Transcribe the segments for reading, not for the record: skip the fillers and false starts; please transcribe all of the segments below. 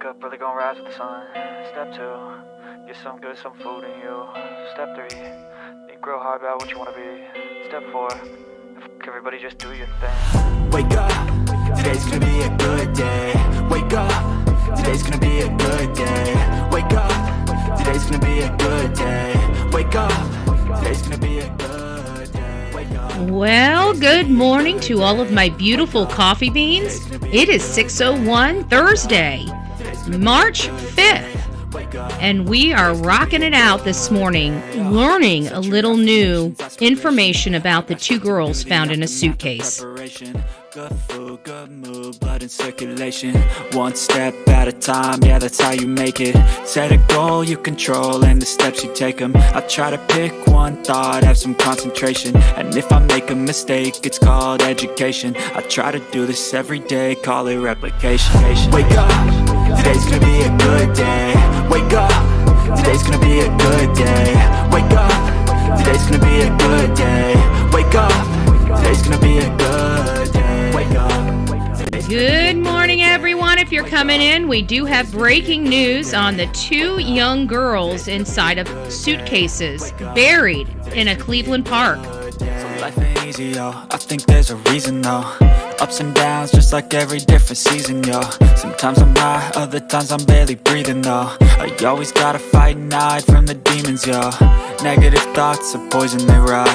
up, really gonna rise with the sun. Step 2, get some good, some food in you. Step 3, think real hard about what you wanna be. Step 4, everybody just do your thing. Wake up, today's gonna be a good day. Wake up, today's gonna be a good day. Wake up, today's gonna be a good day. Wake up, today's gonna be a good day. Wake up. Well, good morning to all of my beautiful coffee beans. It is 6:01 Thursday, March 5th, and we are rocking it out this morning, learning a little new information about the two girls found in a suitcase. Good food, good mood, blood in circulation. One step at a time, yeah, that's how you make it. Set a goal you control and the steps you take them. I try to pick one thought, have some concentration. And if I make a mistake, it's called education. I try to do this every day, call it replication. Wake up, today's gonna be a good day. Wake up, today's gonna be a good day. Wake up, today's gonna be a good day. Wake up, today's gonna be a good day. Wake up. Good morning, everyone. If you're coming in, we do have breaking news on the two young girls inside of suitcases buried in a Cleveland park. So life ain't easy, yo. I think there's a reason, though. Ups and downs, just like every different season, yo. Sometimes I'm high, other times I'm barely breathing, though. I always gotta fight and hide from the demons, yo. Negative thoughts are poison, they rot.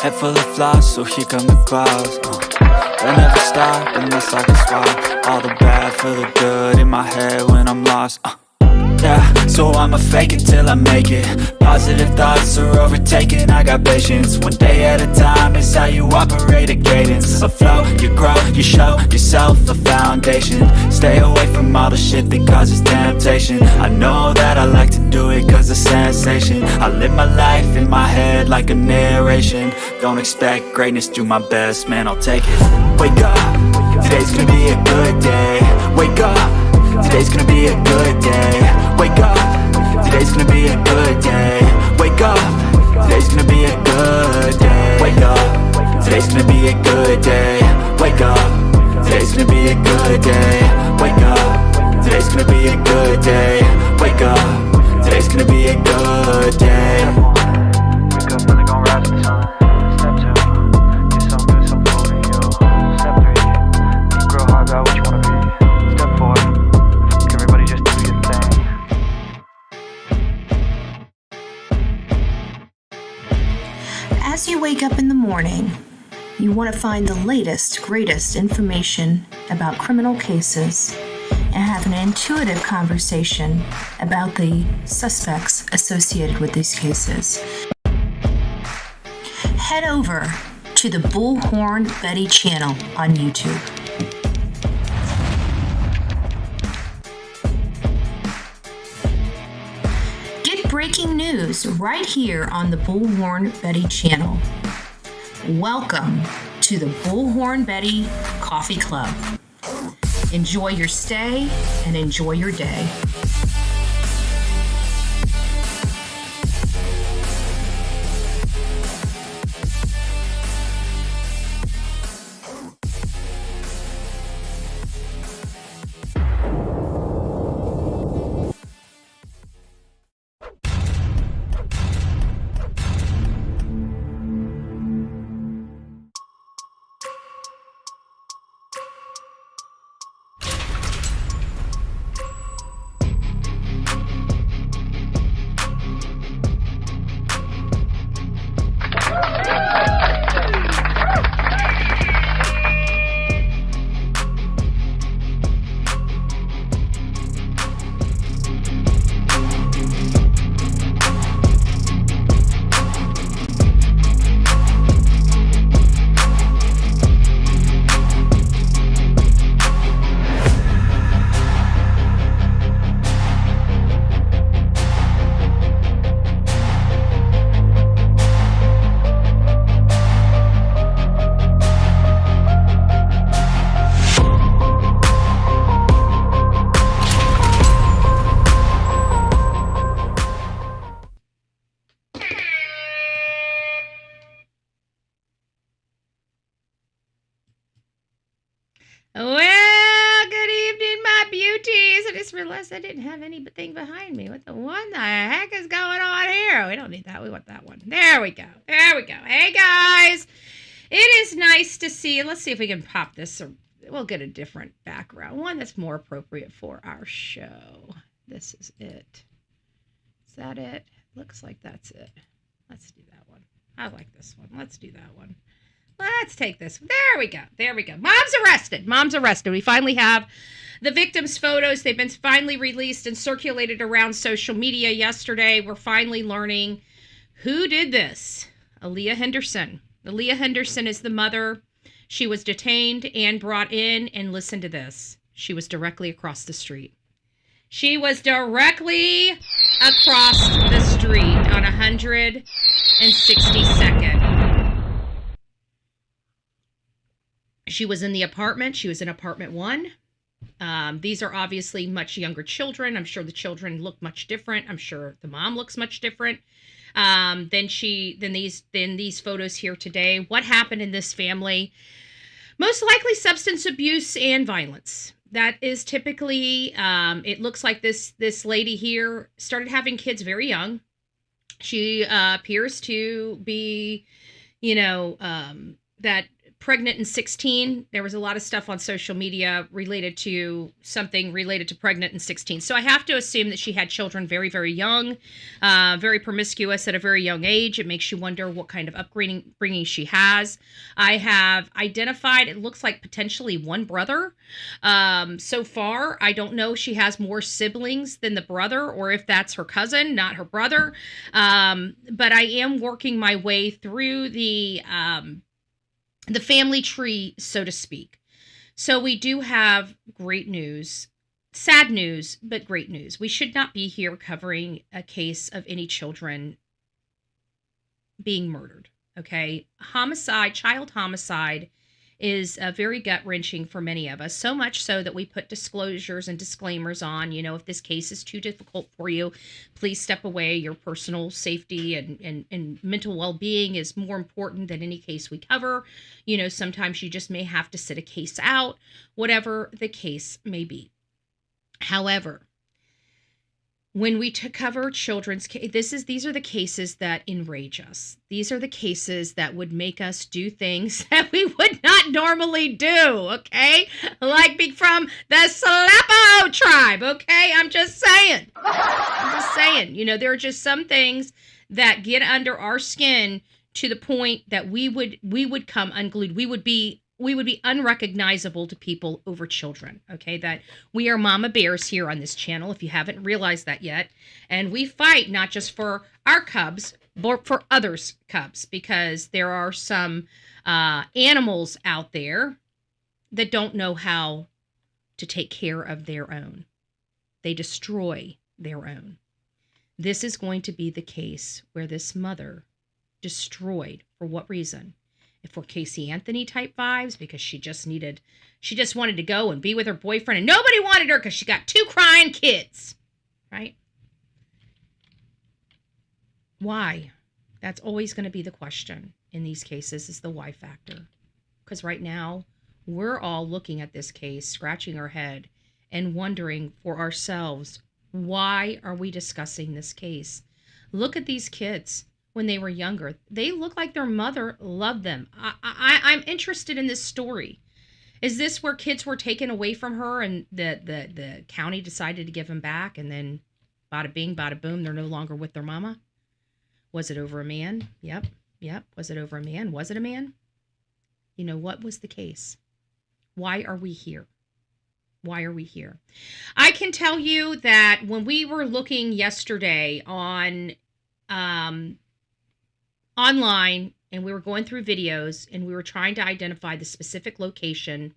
Head full of flies, so here come the clouds. They'll never stop unless I can swap all the bad for the good in my head when I'm lost. Yeah, so I'ma fake it till I make it. Positive thoughts are overtaken, I got patience. One day at a time is how you operate a cadence. A flow, you grow, you show yourself a foundation. Stay away from all the shit that causes temptation. I know that I like to do it cause it's sensation. I live my life in my head like a narration. Don't expect greatness, do my best, man, I'll take it. Wake up, today's gonna be a good day. Wake up, today's gonna be a good day. Wake up, today's gonna be a good day. Wake up, today's gonna be a good day. Wake up, today's gonna be a good day. Wake up, today's gonna be a good day. Wake up, today's gonna be a good day. Wake up, today's gonna be a good day. Wake up, really gonna rise with the sun. Step 2, get some good, some food in you. Step 3, think real hard about what you wanna be. Step 4, everybody just do your thing. As you wake up in the morning, you want to find the latest, greatest information about criminal cases and have an intuitive conversation about the suspects associated with these cases. Head over to the Bullhorn Betty channel on YouTube. Get breaking news right here on the Bullhorn Betty channel. Welcome to the Bullhorn Betty Coffee Club. Enjoy your stay and enjoy your day. Well, good evening, my beauties. It just realized I didn't have anything behind me. What the heck is going on here? We don't need that. We want that one. There we go. There we go. Hey, guys. It is nice to see. Let's see if we can pop this. We'll get a different background. One that's more appropriate for our show. This is it. Is that it? Looks like that's it. Let's do that one. I like this one. Let's do that one. Let's take this. There we go. There we go. Mom's arrested. Mom's arrested. We finally have the victims' photos. They've been finally released and circulated around social media yesterday. We're finally learning who did this. Aliyah Henderson. Aliyah Henderson is the mother. She was detained and brought in, and listen to this. She was directly across the street. She was directly across the street on 162nd. She was in the apartment. She was in apartment 1. These are obviously much younger children. I'm sure the children look much different. I'm sure the mom looks much different than these photos here today. What happened in this family? Most likely substance abuse and violence. That is typically, it looks like this lady here started having kids very young. She appears to be, that pregnant in 16. There was a lot of stuff on social media related to pregnant in 16. So I have to assume that she had children very, very young, very promiscuous at a very young age. It makes you wonder what kind of upbringing she has. I have identified, it looks like potentially one brother. So far, I don't know if she has more siblings than the brother or if that's her cousin, not her brother. But I am working my way through the family tree, so to speak. So we do have great news, sad news, but great news. We should not be here covering a case of any children being murdered, okay? Homicide, child homicide is very gut-wrenching for many of us, so much so that we put disclosures and disclaimers on, if this case is too difficult for you, please step away. Your personal safety and mental well-being is more important than any case we cover. Sometimes you just may have to sit a case out, whatever the case may be. However, when we cover children's cases, these are the cases that enrage us. These are the cases that would make us do things that we would not normally do, okay? Like being from the Slapo tribe, okay? I'm just saying. There are just some things that get under our skin to the point that we would come unglued. We would be unrecognizable to people over children, okay? That we are mama bears here on this channel, if you haven't realized that yet. And we fight not just for our cubs, but for others' cubs, because there are some animals out there that don't know how to take care of their own. They destroy their own. This is going to be the case where this mother destroyed, for what reason? If we're Casey Anthony type vibes, because she just wanted to go and be with her boyfriend and nobody wanted her because she got 2 crying kids, right? Why? That's always going to be the question in these cases, is the why factor. Because right now, we're all looking at this case, scratching our head and wondering for ourselves, why are we discussing this case? Look at these kids. When they were younger, they look like their mother loved them. I'm interested in this story. Is this where kids were taken away from her and the county decided to give them back, and then bada bing, bada boom, they're no longer with their mama? Was it over a man? Yep. Was it over a man? Was it a man? What was the case? Why are we here? Why are we here? I can tell you that when we were looking yesterday on online, and we were going through videos, and we were trying to identify the specific location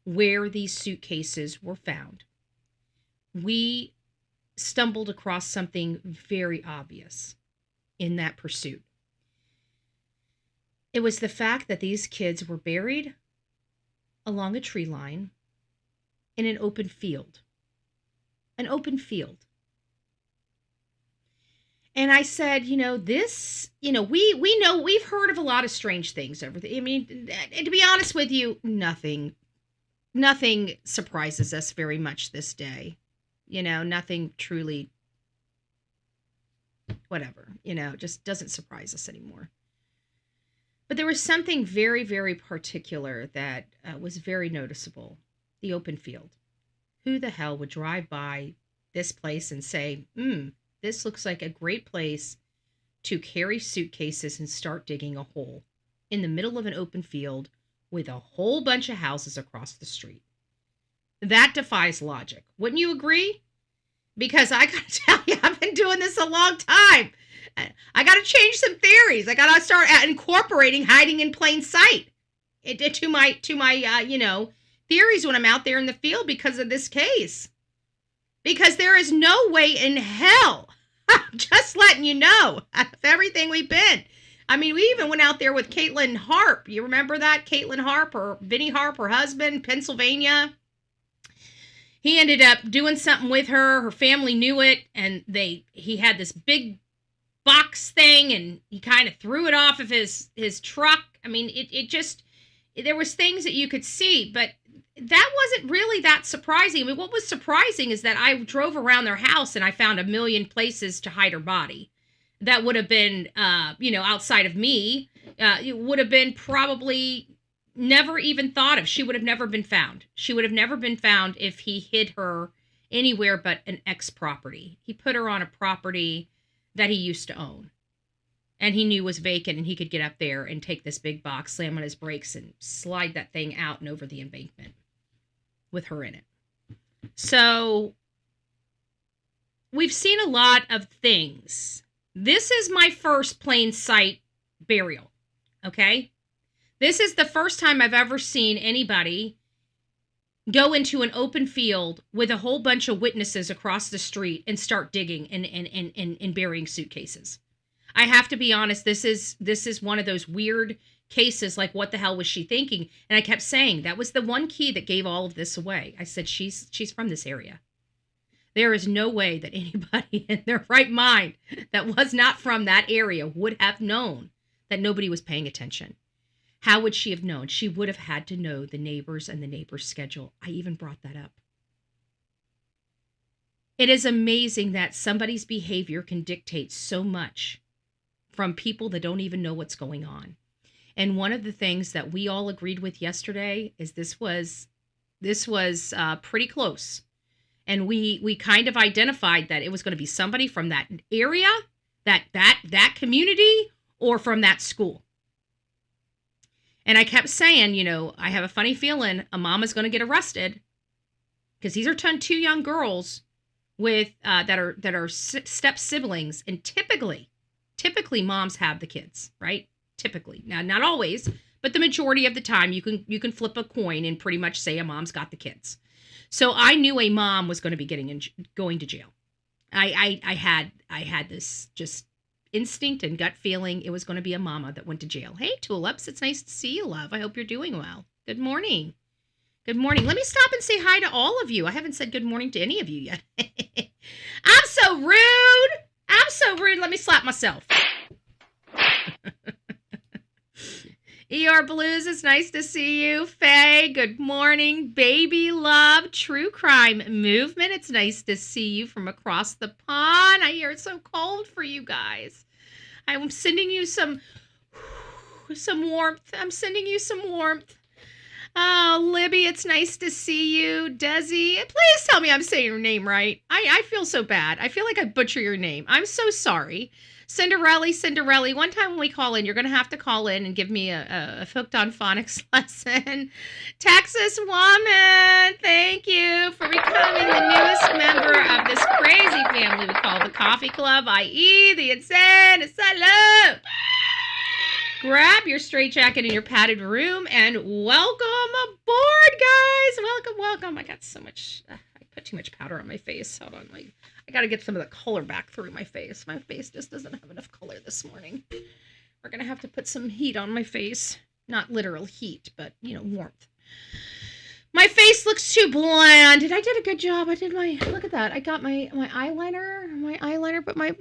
where these suitcases were found, we stumbled across something very obvious in that pursuit. It was the fact that these kids were buried along a tree line in an open field. An open field. And I said, we know, we've heard of a lot of strange things to be honest with you, nothing surprises us very much this day. nothing truly, whatever, just doesn't surprise us anymore. But there was something very, very particular that was very noticeable. The open field. Who the hell would drive by this place and say, this looks like a great place to carry suitcases and start digging a hole in the middle of an open field with a whole bunch of houses across the street? That defies logic. Wouldn't you agree? Because I got to tell you, I've been doing this a long time. I got to change some theories. I got to start incorporating hiding in plain sight to my theories when I'm out there in the field because of this case. Because there is no way in hell, I'm just letting you know, of everything we've been. I mean, we even went out there with Caitlin Harp. You remember that? Caitlin Harp, or Vinnie Harp, her husband, Pennsylvania. He ended up doing something with her. Her family knew it, and he had this big box thing, and he kind of threw it off of his truck. I mean, it just, there was things that you could see, but that wasn't really that surprising. I mean, what was surprising is that I drove around their house and I found a million places to hide her body. That would have been, outside of me, it would have been probably never even thought of. She would have never been found. She would have never been found if he hid her anywhere but an ex property. He put her on a property that he used to own and he knew was vacant, and he could get up there and take this big box, slam on his brakes, and slide that thing out and over the embankment with her in it. So we've seen a lot of things. This is my first plain sight burial, okay? This is the first time I've ever seen anybody go into an open field with a whole bunch of witnesses across the street and start digging and burying suitcases. I have to be honest, this is one of those weird cases, like, what the hell was she thinking? And I kept saying, that was the one key that gave all of this away. I said, she's from this area. There is no way that anybody in their right mind that was not from that area would have known that nobody was paying attention. How would she have known? She would have had to know the neighbors and the neighbors' schedule. I even brought that up. It is amazing that somebody's behavior can dictate so much from people that don't even know what's going on. And one of the things that we all agreed with yesterday is this was pretty close. And we kind of identified that it was going to be somebody from that area, that community, or from that school. And I kept saying, I have a funny feeling a mom is going to get arrested, because these are two young girls with that are step siblings, and typically moms have the kids, right? Typically, now not always, but the majority of the time you can flip a coin and pretty much say a mom's got the kids. So I knew a mom was going to be going to jail. I had this just instinct and gut feeling it was going to be a mama that went to jail. Hey, Tulips, it's nice to see you, love. I hope you're doing well. Good morning. Good morning. Let me stop and say hi to all of you. I haven't said good morning to any of you yet. I'm so rude. Let me slap myself. ER Blues, it's nice to see you. Faye, good morning. Baby Love, True Crime Movement, it's nice to see you from across the pond. I hear it's so cold for you guys. I'm sending you some warmth. Oh, Libby, it's nice to see you. Desi, please tell me I'm saying your name right. I feel so bad. I feel like I butcher your name. I'm so sorry. Cinderella, one time when we call in, you're going to have to call in and give me a Hooked on Phonics lesson. Texas Woman, thank you for becoming the newest member of this crazy family we call the Coffee Club, i.e. the Insane Asylum. Grab your straitjacket in your padded room and welcome aboard, guys. Welcome. I got so much, I put too much powder on my face. Hold on, I got to get some of the color back through my face. My face just doesn't have enough color this morning. We're going to have to put some heat on my face. Not literal heat, but, warmth. My face looks too bland. I did a good job. Look at that. I got my eyeliner, but my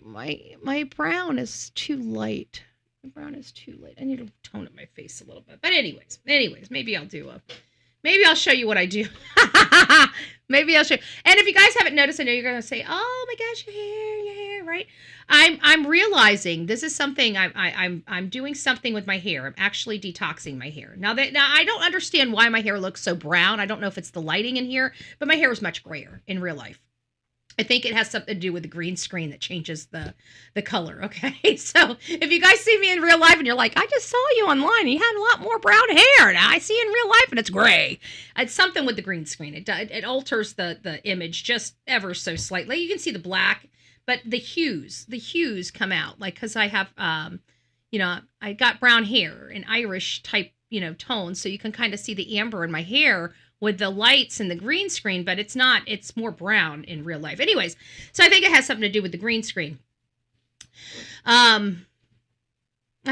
brown is too light. My brown is too light. I need to tone up my face a little bit. But anyways, maybe I'll do Maybe I'll show you what I do. Maybe I'll show you. And if you guys haven't noticed, I know you're going to say, oh my gosh, your hair, right? I'm realizing this is something I'm doing something with my hair. I'm actually detoxing my hair. Now I don't understand why my hair looks so brown. I don't know if it's the lighting in here, but my hair is much grayer in real life. I think it has something to do with the green screen that changes the color, okay? So if you guys see me in real life and you're like, I just saw you online, you had a lot more brown hair. Now I see you in real life and it's gray. It's something with the green screen. It alters the image just ever so slightly. You can see the black, but the hues come out. Like, because I have, I got brown hair, an Irish type, tone. So you can kind of see the amber in my hair with the lights and the green screen, but it's not, it's more brown in real life. Anyways, so I think it has something to do with the green screen. I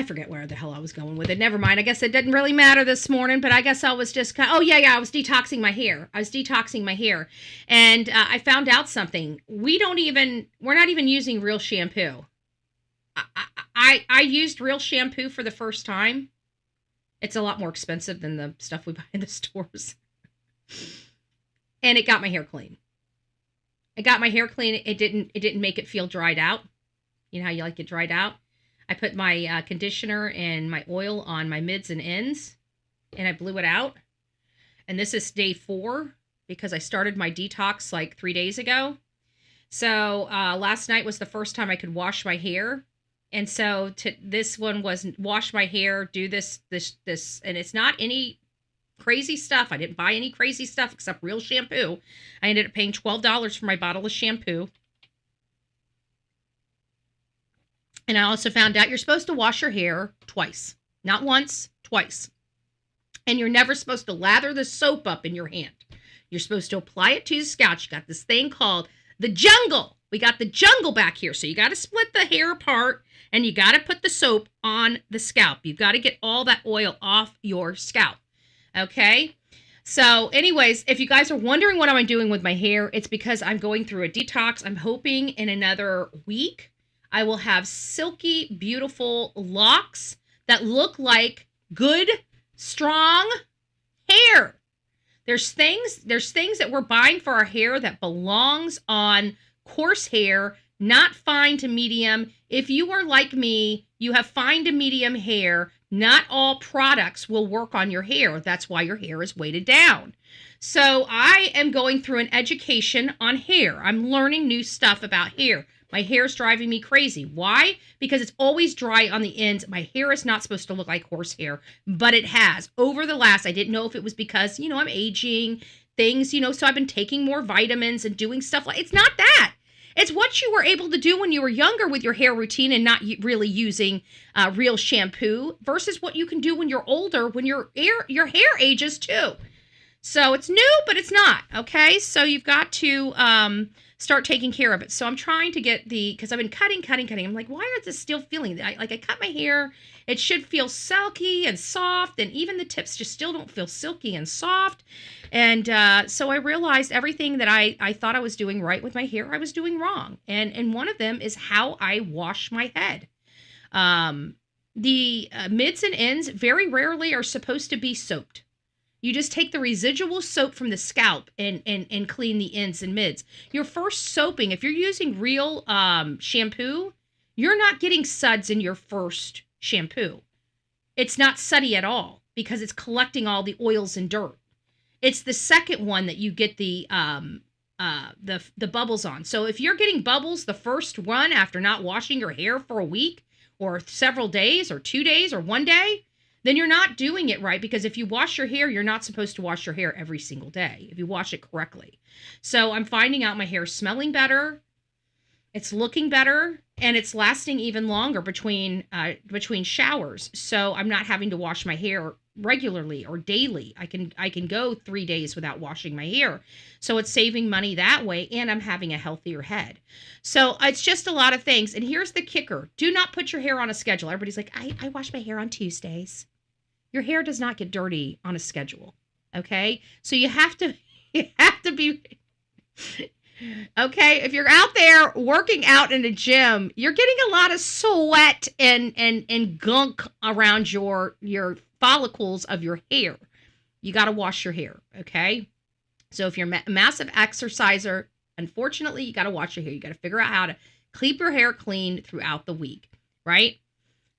forget where the hell I was going with it. Never mind. I guess it didn't really matter this morning, but I guess I was just I was detoxing my hair. And I found out something. We're not even using real shampoo. I used real shampoo for the first time. It's a lot more expensive than the stuff we buy in the stores. And it got my hair clean. It didn't make it feel dried out. You know how you like it dried out? I put my conditioner and my oil on my mids and ends, and I blew it out. And this is day 4 because I started my detox like 3 days ago. So last night was the first time I could wash my hair. And so this one was wash my hair, do this, and it's not any crazy stuff. I didn't buy any crazy stuff except real shampoo. I ended up paying $12 for my bottle of shampoo. And I also found out you're supposed to wash your hair twice. Not once, twice. And you're never supposed to lather the soap up in your hand. You're supposed to apply it to your scalp. You got this thing called the jungle. We got the jungle back here. So you got to split the hair apart and you got to put the soap on the scalp. You've got to get all that oil off your scalp. Okay, so anyways, if you guys are wondering what I'm doing with my hair, it's because I'm going through a detox. I'm hoping in another week I will have silky, beautiful locks that look like good, strong hair. There's things that we're buying for our hair that belongs on coarse hair, not fine to medium. If you are like me, you have fine to medium hair. Not all products will work on your hair. That's why your hair is weighted down. So I am going through an education on hair. I'm learning new stuff about hair. My hair is driving me crazy. Why? Because it's always dry on the ends. My hair is not supposed to look like horse hair, but it has. Over the last, I didn't know if it was because, I'm aging, things, so I've been taking more vitamins and doing stuff like, it's not that. It's what you were able to do when you were younger with your hair routine and not really using real shampoo versus what you can do when you're older, when your hair ages too. So it's new, but it's not, okay? So you've got to start taking care of it. So I'm trying to get because I've been cutting. I'm like, why is this still feeling? I cut my hair. It should feel silky and soft, and even the tips just still don't feel silky and soft. And so I realized everything that I thought I was doing right with my hair, I was doing wrong. And one of them is how I wash my head. The mids and ends very rarely are supposed to be soaped. You just take the residual soap from the scalp and clean the ends and mids. Your first soaping, if you're using real shampoo, you're not getting suds in your first shampoo. It's not suddy at all because it's collecting all the oils and dirt. It's the second one that you get the bubbles on. So if you're getting bubbles the first one after not washing your hair for a week or several days or 2 days or 1 day, then you're not doing it right, because if you wash your hair, you're not supposed to wash your hair every single day if you wash it correctly. So I'm finding out my hair is smelling better, it's looking better, and it's lasting even longer between showers. So I'm not having to wash my hair regularly or daily. I can go 3 days without washing my hair. So it's saving money that way, and I'm having a healthier head. So it's just a lot of things. And here's the kicker. Do not put your hair on a schedule. Everybody's like, I wash my hair on Tuesdays. Your hair does not get dirty on a schedule. Okay? So you have to be okay, if you're out there working out in a gym, you're getting a lot of sweat and gunk around your follicles of your hair. you got to wash your hair, okay? So if you're a massive exerciser, unfortunately, you got to wash your hair. You got to figure out how to keep your hair clean throughout the week, right?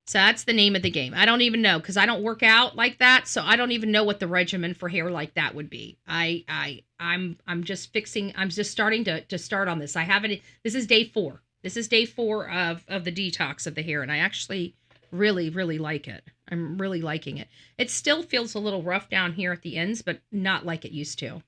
So that's the name of the game. I don't even know because I don't work out like that, so I don't even know what the regimen for hair like that would be. I'm just fixing. I'm just starting to start on this. I haven't. This is day 4. This is day 4 of the detox of the hair, and I actually really like it. I'm really liking it. It still feels a little rough down here at the ends, but not like it used to.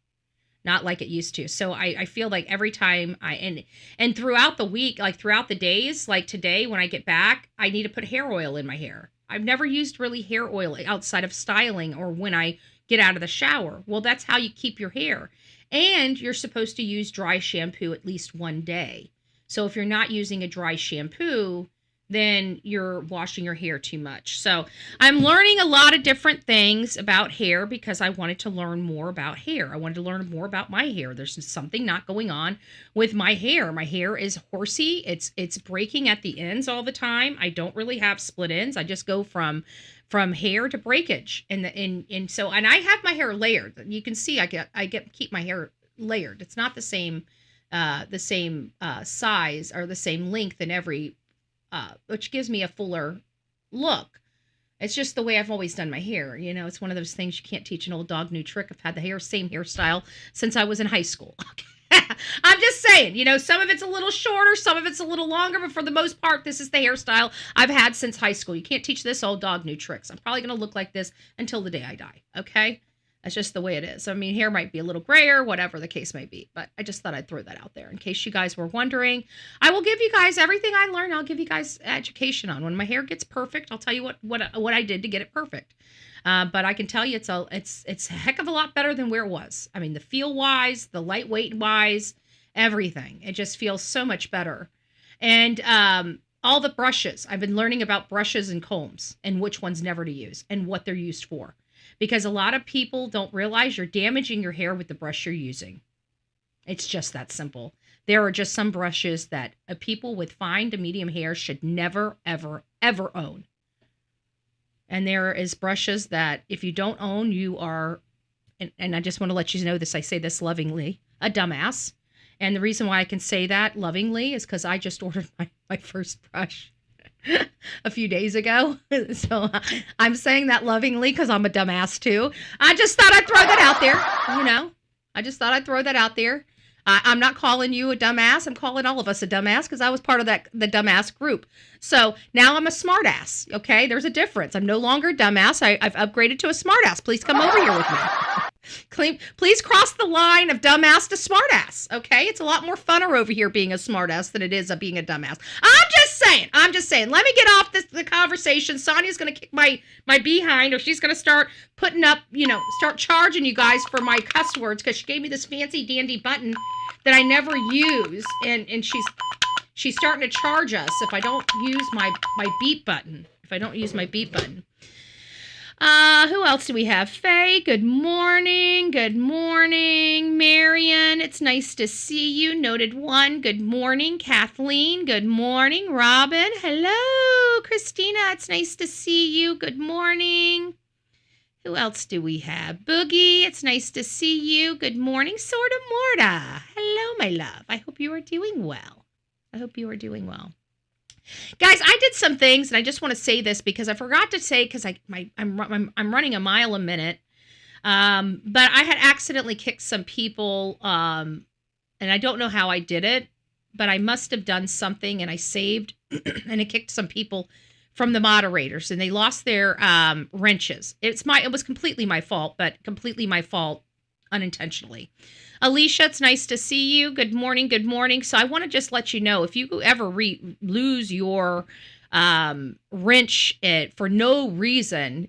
Not like it used to. So I feel like every time and throughout the week, like throughout the days, like today when I get back, I need to put hair oil in my hair. I've never used really hair oil outside of styling or when I get out of the shower. Well, that's how you keep your hair. And you're supposed to use dry shampoo at least one day. So if you're not using a dry shampoo, then you're washing your hair too much. So I'm learning a lot of different things about hair because I wanted to learn more about hair. I wanted to learn more about my hair. There's something not going on with my hair. My hair is horsey. It's breaking at the ends all the time. I don't really have split ends. I just go from hair to breakage. And I have my hair layered. You can see I keep my hair layered. It's not the same size or the same length in every which gives me a fuller look. It's just the way I've always done my hair. You know, it's one of those things you can't teach an old dog new trick. I've had the same hairstyle since I was in high school. I'm just saying, you know, some of it's a little shorter, some of it's a little longer, but for the most part, this is the hairstyle I've had since high school. You can't teach this old dog new tricks. I'm probably going to look like this until the day I die. Okay. That's just the way it is. I mean, hair might be a little grayer, whatever the case may be. But I just thought I'd throw that out there in case you guys were wondering. I will give you guys everything I learned. I'll give you guys education on. When my hair gets perfect, I'll tell you what I did to get it perfect. But I can tell you it's a heck of a lot better than where it was. I mean, the feel wise, the lightweight wise, everything. It just feels so much better. And all the brushes. I've been learning about brushes and combs and which ones never to use and what they're used for. Because a lot of people don't realize you're damaging your hair with the brush you're using. It's just that simple. There are just some brushes that people with fine to medium hair should never, ever, ever own. And there is brushes that if you don't own, you are, and I just want to let you know this, I say this lovingly, a dumbass. And the reason why I can say that lovingly is because I just ordered my first brush a few days ago. So I'm saying that lovingly because I'm a dumbass too. I just thought I'd throw that out there, you know. I just thought I'd throw that out there. I'm not calling you a dumbass. I'm calling all of us a dumbass because I was part of the dumbass group. So now I'm a smartass, okay? There's a difference. I'm no longer a dumbass. I've upgraded to a smartass. Please come over here with me. Please cross the line of dumbass to smartass, okay? It's a lot more funner over here being a smartass than it is being a dumbass. I'm just saying. Let me get off the conversation. Sonia's going to kick my behind, or she's going to start putting up, start charging you guys for my cuss words because she gave me this fancy dandy button that I never use, and she's starting to charge us if I don't use my beep button. Who else do we have? Faye, good morning. Good morning. Marion, it's nice to see you. Noted one, good morning. Kathleen, good morning. Robin, hello. Christina, it's nice to see you. Good morning. Who else do we have? Boogie, it's nice to see you. Good morning. Sorta Morta. Hello, my love. I hope you are doing well. Guys, I did some things, and I just want to say this because I forgot to say because I'm running a mile a minute, but I had accidentally kicked some people, and I don't know how I did it, but I must have done something, and I saved, and it kicked some people from the moderators, and they lost their wrenches. It was completely my fault, but completely my fault unintentionally. Alicia, it's nice to see you. Good morning. So I want to just let you know, if you ever lose your wrench for no reason,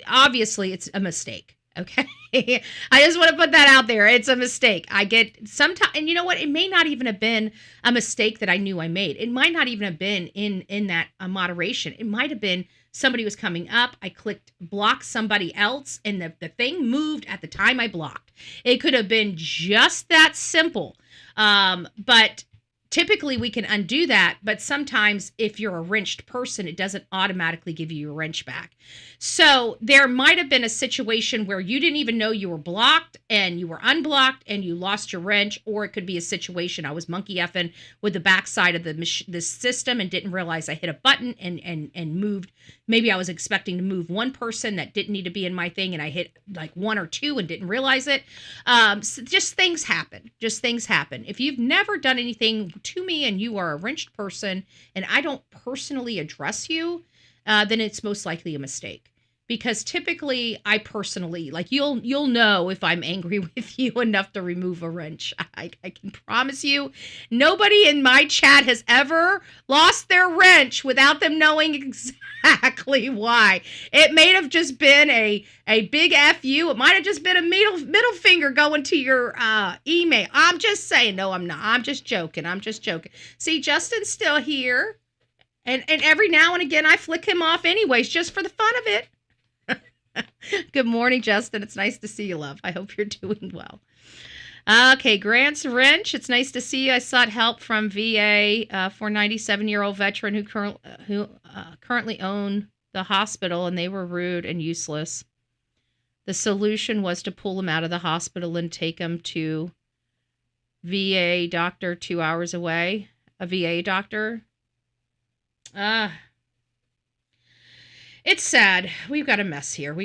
obviously it's a mistake. Okay. I just want to put that out there. It's a mistake. I get sometimes, and you know what? It may not even have been a mistake that I knew I made. It might not even have been in that moderation. It might have been somebody was coming up. I clicked block somebody else, and the thing moved at the time I blocked. It could have been just that simple. But Typically, we can undo that, but sometimes if you're a wrenched person, it doesn't automatically give you your wrench back. So there might have been a situation where you didn't even know you were blocked and you were unblocked and you lost your wrench, or it could be a situation I was monkey effing with the backside of the system and didn't realize I hit a button and moved. Maybe I was expecting to move one person that didn't need to be in my thing, and I hit like one or two and didn't realize it. So just things happen. If you've never done anything to me and you are a wrenched person and I don't personally address you, then it's most likely a mistake. Because typically I personally, like you'll know if I'm angry with you enough to remove a wrench. I can promise you, nobody in my chat has ever lost their wrench without them knowing exactly why. It may have just been a big F you. It might have just been a middle finger going to your email. I'm just saying, no, I'm not. I'm just joking. See, Justin's still here. And every now and again, I flick him off anyways, just for the fun of it. Good morning, Justin. It's nice to see you, love. I hope you're doing well. Okay, Grant's Wrench. It's nice to see you. I sought help from VA for a 97-year-old veteran who currently own the hospital, and they were rude and useless. The solution was to pull him out of the hospital and take him to VA doctor 2 hours away. A VA doctor. It's sad. We've got a mess here.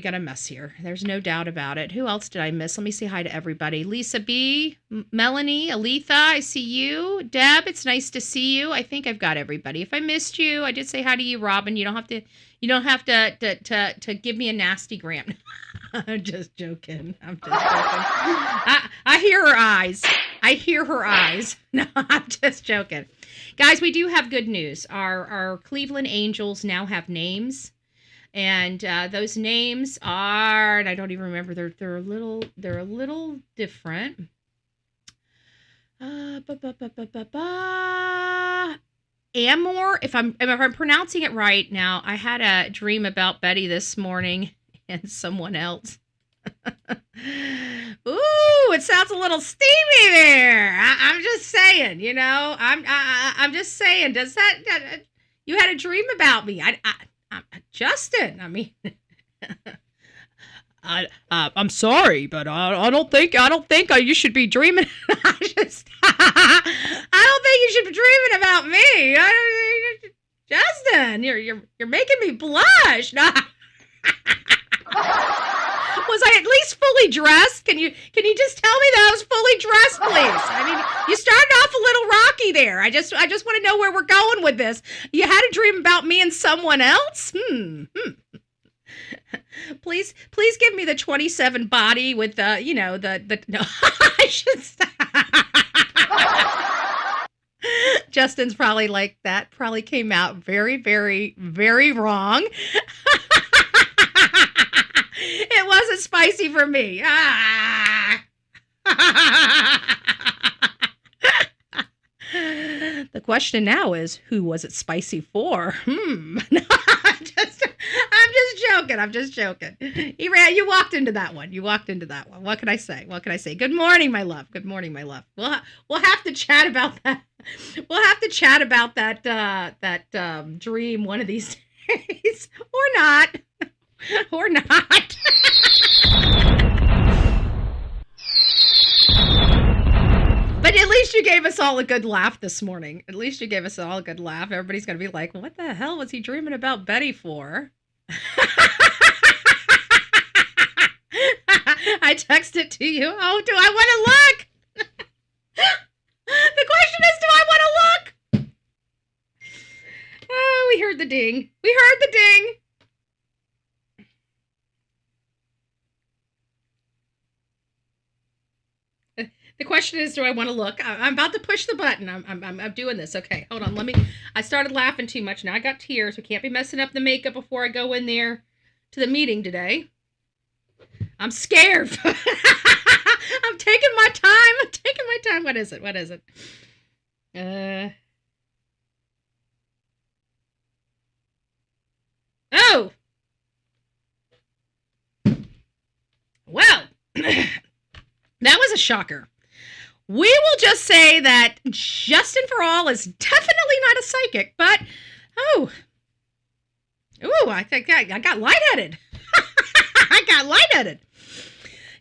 There's no doubt about it. Who else did I miss? Let me say hi to everybody. Lisa B, Melanie, Aletha, I see you. Deb, it's nice to see you. I think I've got everybody. If I missed you, I did say hi to you, Robin. You don't have to give me a nasty gram. I'm just joking. I hear her eyes. No, I'm just joking. Guys, we do have good news. Our Cleveland Angels now have names. And those names are, and I don't even remember, they're a little different. Amor, if I'm pronouncing it right now, I had a dream about Betty this morning and someone else. Ooh, it sounds a little steamy there. I'm just saying, I'm just saying, does that you had a dream about me? Justin, I mean, I'm sorry, but I don't think you should be dreaming. I don't think you should be dreaming about me. Justin, you're making me blush. Was I at least fully dressed? Can you just tell me that I was fully dressed, please? I mean, you started off a little rocky there. I just want to know where we're going with this. You had a dream about me and someone else? Please give me the 27 body with the no. I should stop. Justin's probably like, that probably came out very, very, very wrong. It wasn't spicy for me. The question now is, who was it spicy for? No, I'm just joking. You walked into that one. What can I say? Good morning, my love. We'll have to chat about that. Dream one of these days, or not. But at least you gave us all a good laugh this morning. Everybody's going to be like, what the hell was he dreaming about Betty for? I texted to you. Oh, do I want to look? The question is, do I want to look? Oh, we heard the ding. The question is, do I want to look? I'm about to push the button. I'm doing this. Okay, hold on. I started laughing too much. Now I got tears. We can't be messing up the makeup before I go in there to the meeting today. I'm scared. I'm taking my time. What is it? Oh. Well, that was a shocker. We will just say that Justin for All is definitely not a psychic, but I think I got lightheaded. I got lightheaded.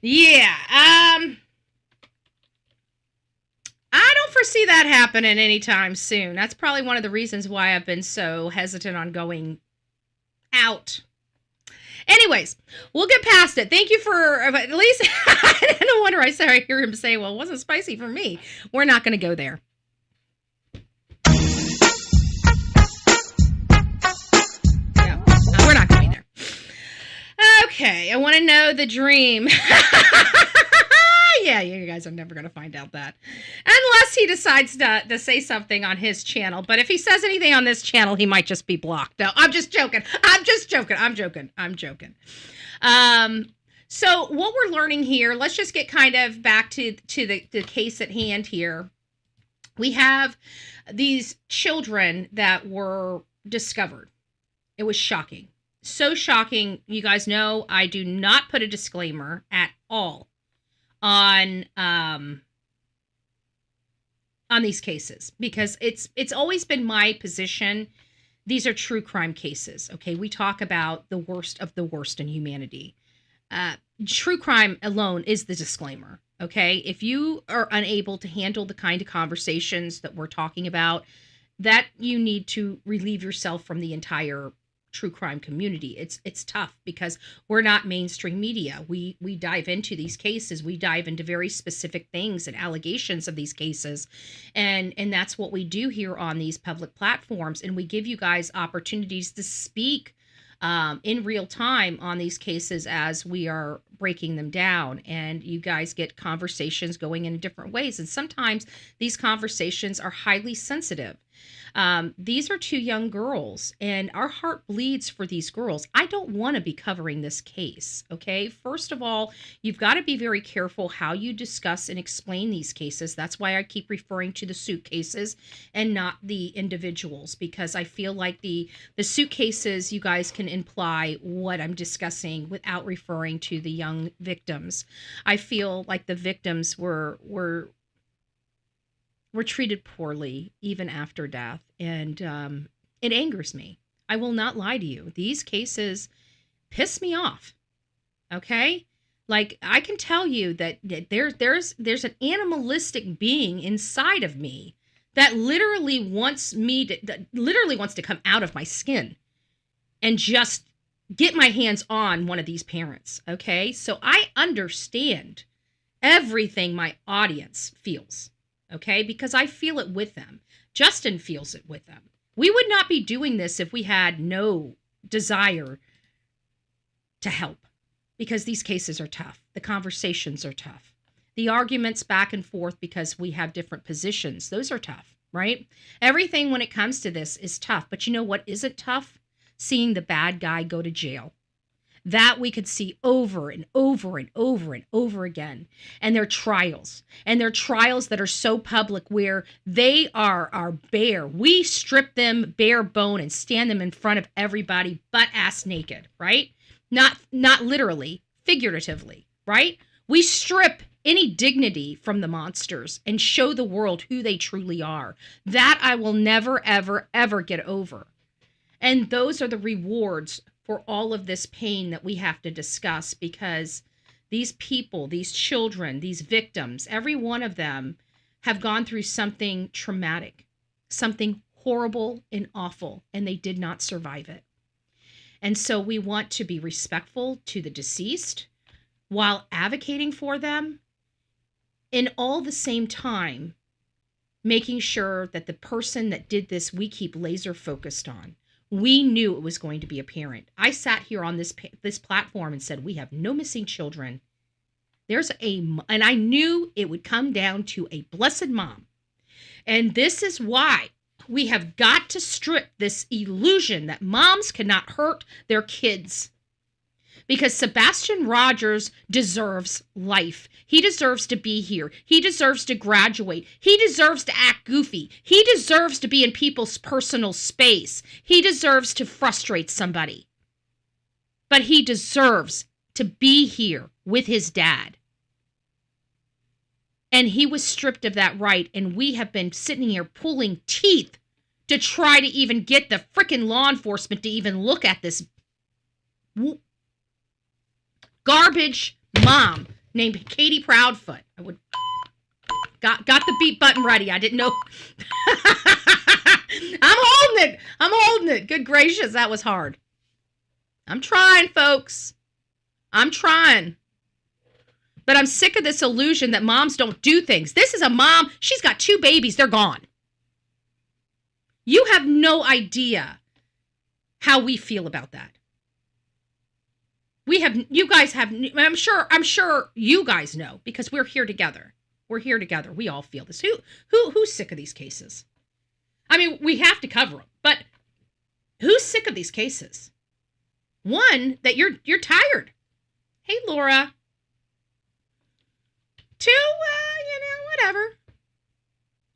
Yeah. I don't foresee that happening anytime soon. That's probably one of the reasons why I've been so hesitant on going out. Anyways, we'll get past it. Thank you for at least. No wonder I hear him say, "Well, it wasn't spicy for me." We're not going to go there. No, we're not going there. Okay, I want to know the dream. Yeah, you guys are never going to find out that. Unless he decides to say something on his channel. But if he says anything on this channel, he might just be blocked. No, I'm just joking. I'm joking. So what we're learning here, let's just get kind of back to the case at hand here. We have these children that were discovered. It was shocking. So shocking. You guys know I do not put a disclaimer at all on these cases, because it's always been my position. These are true crime cases. Okay, we talk about the worst of the worst in humanity. True crime alone is the disclaimer. Okay, if you are unable to handle the kind of conversations that we're talking about, that you need to relieve yourself from the entire true crime community. It's tough because we're not mainstream media. We dive into these cases. We dive into very specific things and allegations of these cases. And that's what we do here on these public platforms. And we give you guys opportunities to speak in real time on these cases as we are breaking them down. And you guys get conversations going in different ways. And sometimes these conversations are highly sensitive. These are two young girls, and our heart bleeds for these girls. I don't want to be covering this case, okay? First of all, you've got to be very careful how you discuss and explain these cases. That's why I keep referring to the suitcases and not the individuals, because I feel like the suitcases, you guys can imply what I'm discussing without referring to the young victims. I feel like the victims were treated poorly even after death, and it angers me. I will not lie to you. These cases piss me off. Okay, like I can tell you that there's an animalistic being inside of me that literally wants to come out of my skin and just get my hands on one of these parents. Okay, so I understand everything my audience feels. Okay, because I feel it with them. Justin feels it with them. We would not be doing this if we had no desire to help, because these cases are tough. The conversations are tough. The arguments back and forth because we have different positions, those are tough, right? Everything when it comes to this is tough. But you know what isn't tough? Seeing the bad guy go to jail. That we could see over and over and over and over again. And their trials that are so public, where they are bare. We strip them bare bone and stand them in front of everybody butt ass naked, right? Not literally, figuratively, right? We strip any dignity from the monsters and show the world who they truly are. That I will never, ever, ever get over. And those are the rewards for all of this pain that we have to discuss, because these people, these children, these victims, every one of them have gone through something traumatic, something horrible and awful, and they did not survive it. And so we want to be respectful to the deceased while advocating for them, and all the same time making sure that the person that did this, we keep laser focused on. We knew it was going to be apparent. I sat here on this platform and said, we have no missing children. And I knew it would come down to a blessed mom. And this is why we have got to strip this illusion that moms cannot hurt their kids. Because Sebastian Rogers deserves life. He deserves to be here. He deserves to graduate. He deserves to act goofy. He deserves to be in people's personal space. He deserves to frustrate somebody. But he deserves to be here with his dad. And he was stripped of that right. And we have been sitting here pulling teeth to try to even get the frickin' law enforcement to even look at this garbage mom named Katie Proudfoot. I would got the beat button ready. I didn't know. I'm holding it. Good gracious, that was hard. I'm trying, folks. I'm trying. But I'm sick of this illusion that moms don't do things. This is a mom. She's got 2 babies. They're gone. You have no idea how we feel about that. You guys have, I'm sure you guys know, because we're here together. We're here together. We all feel this. Who's sick of these cases? I mean, we have to cover them, but who's sick of these cases? One, that you're tired. Hey, Laura. 2, whatever.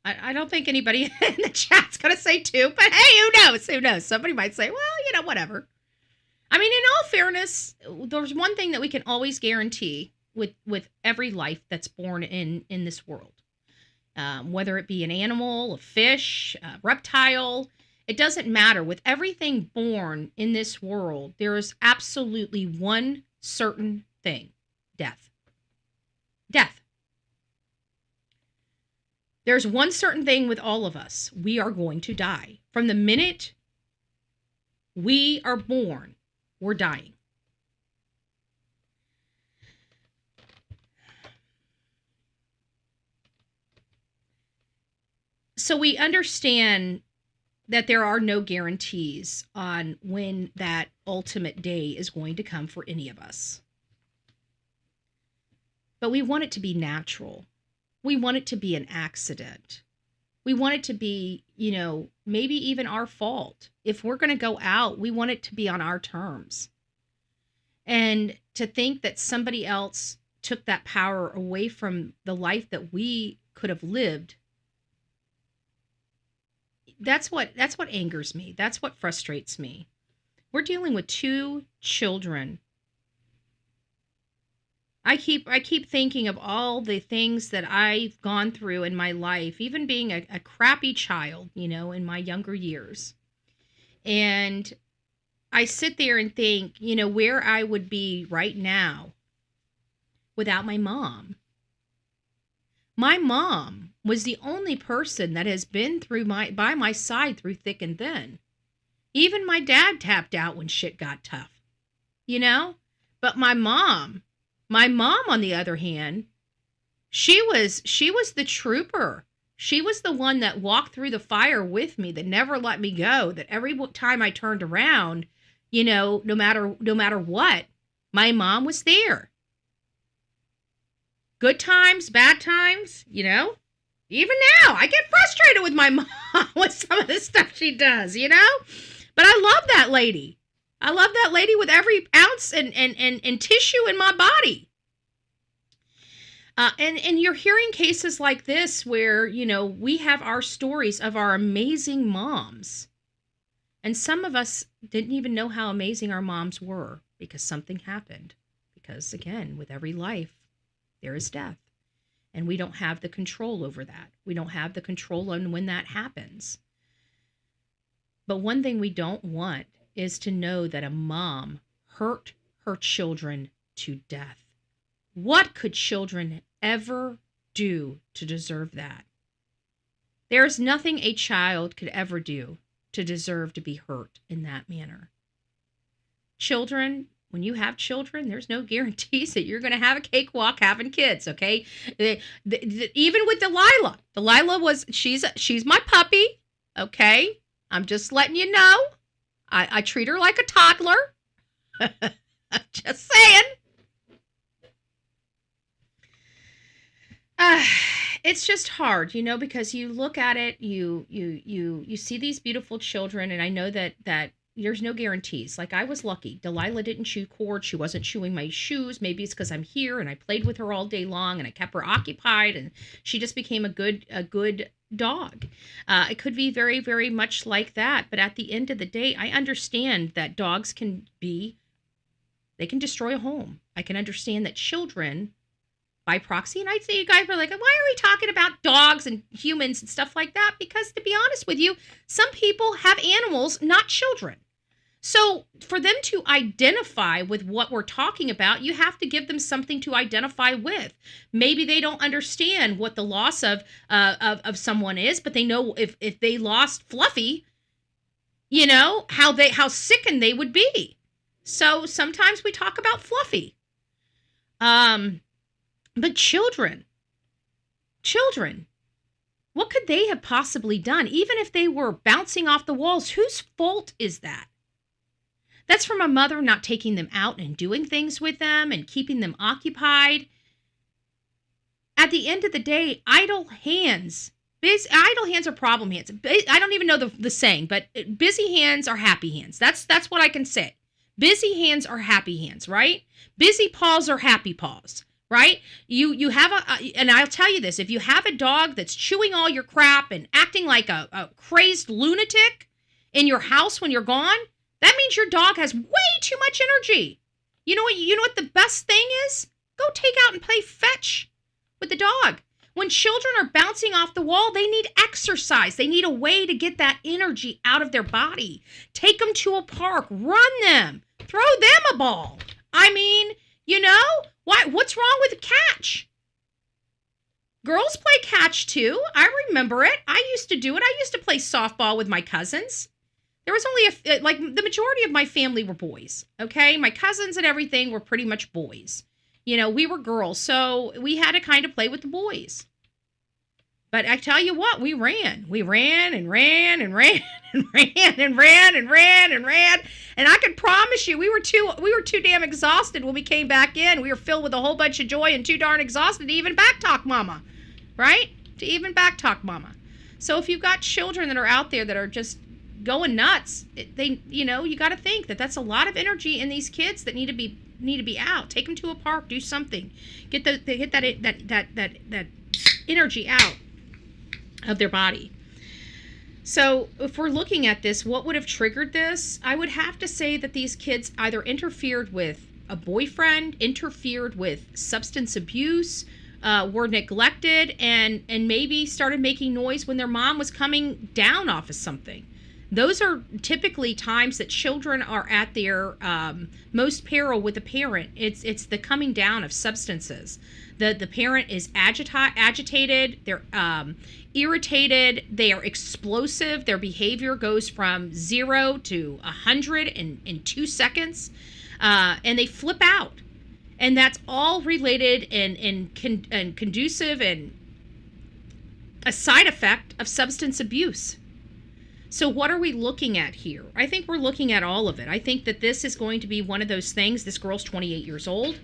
I don't think anybody in the chat's going to say 2, but hey, who knows? Who knows? Somebody might say, well, whatever. I mean, in all fairness, there's one thing that we can always guarantee with every life that's born in this world. Whether it be an animal, a fish, a reptile, it doesn't matter. With everything born in this world, there is absolutely one certain thing: death. Death. There's one certain thing with all of us. We are going to die. From the minute we are born, we're dying. So we understand that there are no guarantees on when that ultimate day is going to come for any of us. But we want it to be natural. We want it to be an accident. We want it to be, maybe even our fault. If we're going to go out, we want it to be on our terms. And to think that somebody else took that power away from the life that we could have lived, that's what angers me. That's what frustrates me. We're dealing with 2 children. I keep thinking of all the things that I've gone through in my life, even being a crappy child, in my younger years. And I sit there and think, where I would be right now without my mom. My mom was the only person that has been by my side through thick and thin. Even my dad tapped out when shit got tough, But my mom, on the other hand, she was the trooper. She was the one that walked through the fire with me, that never let me go, that every time I turned around, no matter what, my mom was there. Good times, bad times, Even now, I get frustrated with my mom with some of the stuff she does, But I love that lady. I love that lady with every ounce and tissue in my body. And you're hearing cases like this where, we have our stories of our amazing moms. And some of us didn't even know how amazing our moms were because something happened. Because, again, with every life, there is death. And we don't have the control over that. We don't have the control on when that happens. But one thing we don't want is to know that a mom hurt her children to death. What could children ever do to deserve that? There is nothing a child could ever do to deserve to be hurt in that manner. Children, when you have children, there's no guarantees that you're going to have a cakewalk having kids, okay? Even with Delilah she's my puppy, okay? I'm just letting you know. I treat her like a toddler. Just saying. It's just hard, because you look at it, you see these beautiful children, and I know that there's no guarantees. Like, I was lucky. Delilah didn't chew cord. She wasn't chewing my shoes. Maybe it's because I'm here and I played with her all day long and I kept her occupied, and she just became a good dog. It could be very, very much like that. But at the end of the day, I understand that dogs they can destroy a home. I can understand that children, by proxy. And I'd say you guys were like, why are we talking about dogs and humans and stuff like that? Because to be honest with you, some people have animals, not children. So for them to identify with what we're talking about, you have to give them something to identify with. Maybe they don't understand what the loss of someone is, but they know if they lost Fluffy, you know, how sickened they would be. So sometimes we talk about Fluffy. But children, what could they have possibly done? Even if they were bouncing off the walls, whose fault is that? That's from a mother not taking them out and doing things with them and keeping them occupied. At the end of the day, idle hands are problem hands. I don't even know the saying, but busy hands are happy hands. That's what I can say. Busy hands are happy hands, right? Busy paws are happy paws, right? You have and I'll tell you this, if you have a dog that's chewing all your crap and acting like a crazed lunatic in your house when you're gone, that means your dog has way too much energy. You know what the best thing is? Go take out and play fetch with the dog. When children are bouncing off the wall, they need exercise. They need a way to get that energy out of their body. Take them to a park, run them, throw them a ball. I mean, what's wrong with catch? Girls play catch too. I remember it. I used to do it. I used to play softball with my cousins. There was only the majority of my family were boys, okay? My cousins and everything were pretty much boys. We were girls, so we had to kind of play with the boys. But I tell you what, we ran and ran and ran and ran and ran and ran. And I can promise you, we were too damn exhausted when we came back in. We were filled with a whole bunch of joy and too darn exhausted to even backtalk mama, right? To even backtalk mama. So if you've got children that are out there that are just going nuts, you got to think that that's a lot of energy in these kids that need to be out. Take them to a park, do something, get that energy out of their body. So if we're looking at this, what would have triggered this? I would have to say that these kids either interfered with a boyfriend, interfered with substance abuse, were neglected, and maybe started making noise when their mom was coming down off of something. Those are typically times that children are at their most peril with a parent. It's the coming down of substances. The parent is agitated, they're irritated, they are explosive, their behavior goes from 0 to 100 in 2 seconds, and they flip out. And that's all related and conducive and a side effect of substance abuse. So what are we looking at here? I think we're looking at all of it. I think that this is going to be one of those things. This girl's 28 years old.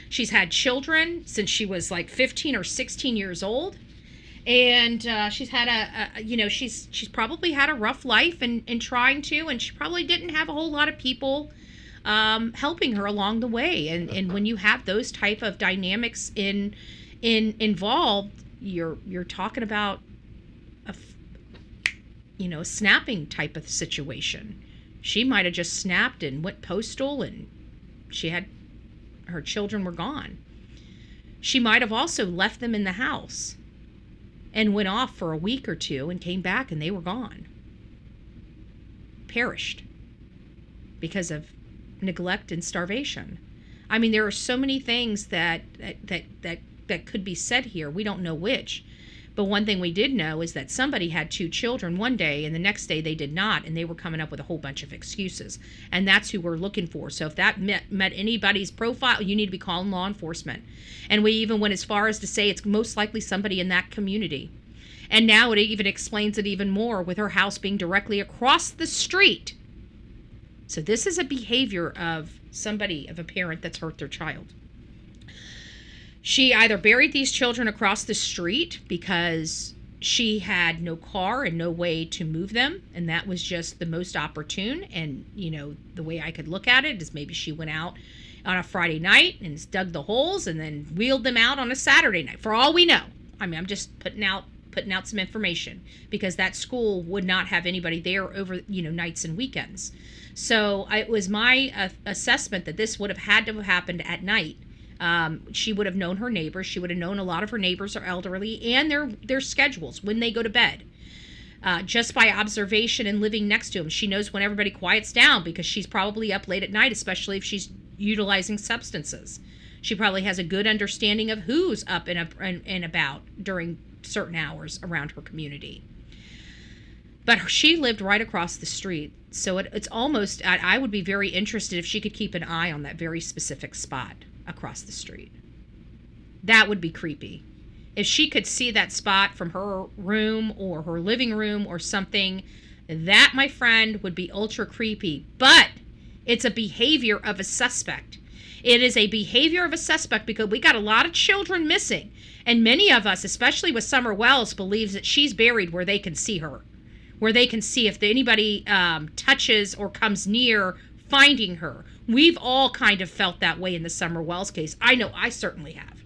She's had children since she was like 15 or 16 years old. And she's had she's probably had a rough life and trying to, and she probably didn't have a whole lot of people helping her along the way. And when you have those type of dynamics involved, you're talking about a snapping type of situation. She might have just snapped and went postal, and her children were gone. She might have also left them in the house and went off for a week or two and came back and they were gone. Perished because of neglect and starvation. I mean, there are so many things that could be said here. We don't know which. But one thing we did know is that somebody had 2 children one day and the next day they did not, and they were coming up with a whole bunch of excuses. And that's who we're looking for. So if that met anybody's profile, you need to be calling law enforcement. And we even went as far as to say it's most likely somebody in that community. And now it even explains it even more with her house being directly across the street. So this is a behavior of a parent that's hurt their child. She either buried these children across the street because she had no car and no way to move them, and that was just the most opportune. And, the way I could look at it is maybe she went out on a Friday night and dug the holes and then wheeled them out on a Saturday night, for all we know. I mean, I'm just putting out some information because that school would not have anybody there over, nights and weekends. So it was my assessment that this would have had to have happened at night. She would have known her neighbors. She would have known a lot of her neighbors are elderly and their schedules when they go to bed. Just by observation and living next to them. She knows when everybody quiets down because she's probably up late at night, especially if she's utilizing substances. She probably has a good understanding of who's up and about during certain hours around her community. But she lived right across the street. So it's almost, I would be very interested if she could keep an eye on that very specific spot across the street. That would be creepy. If she could see that spot from her room or her living room or something, that, my friend, would be ultra creepy. But it's a behavior of a suspect. It is a behavior of a suspect because we got a lot of children missing. And many of us, especially with Summer Wells, believes that she's buried where they can see her. Where they can see if anybody touches or comes near finding her. We've all kind of felt that way in the Summer Wells case. I know I certainly have.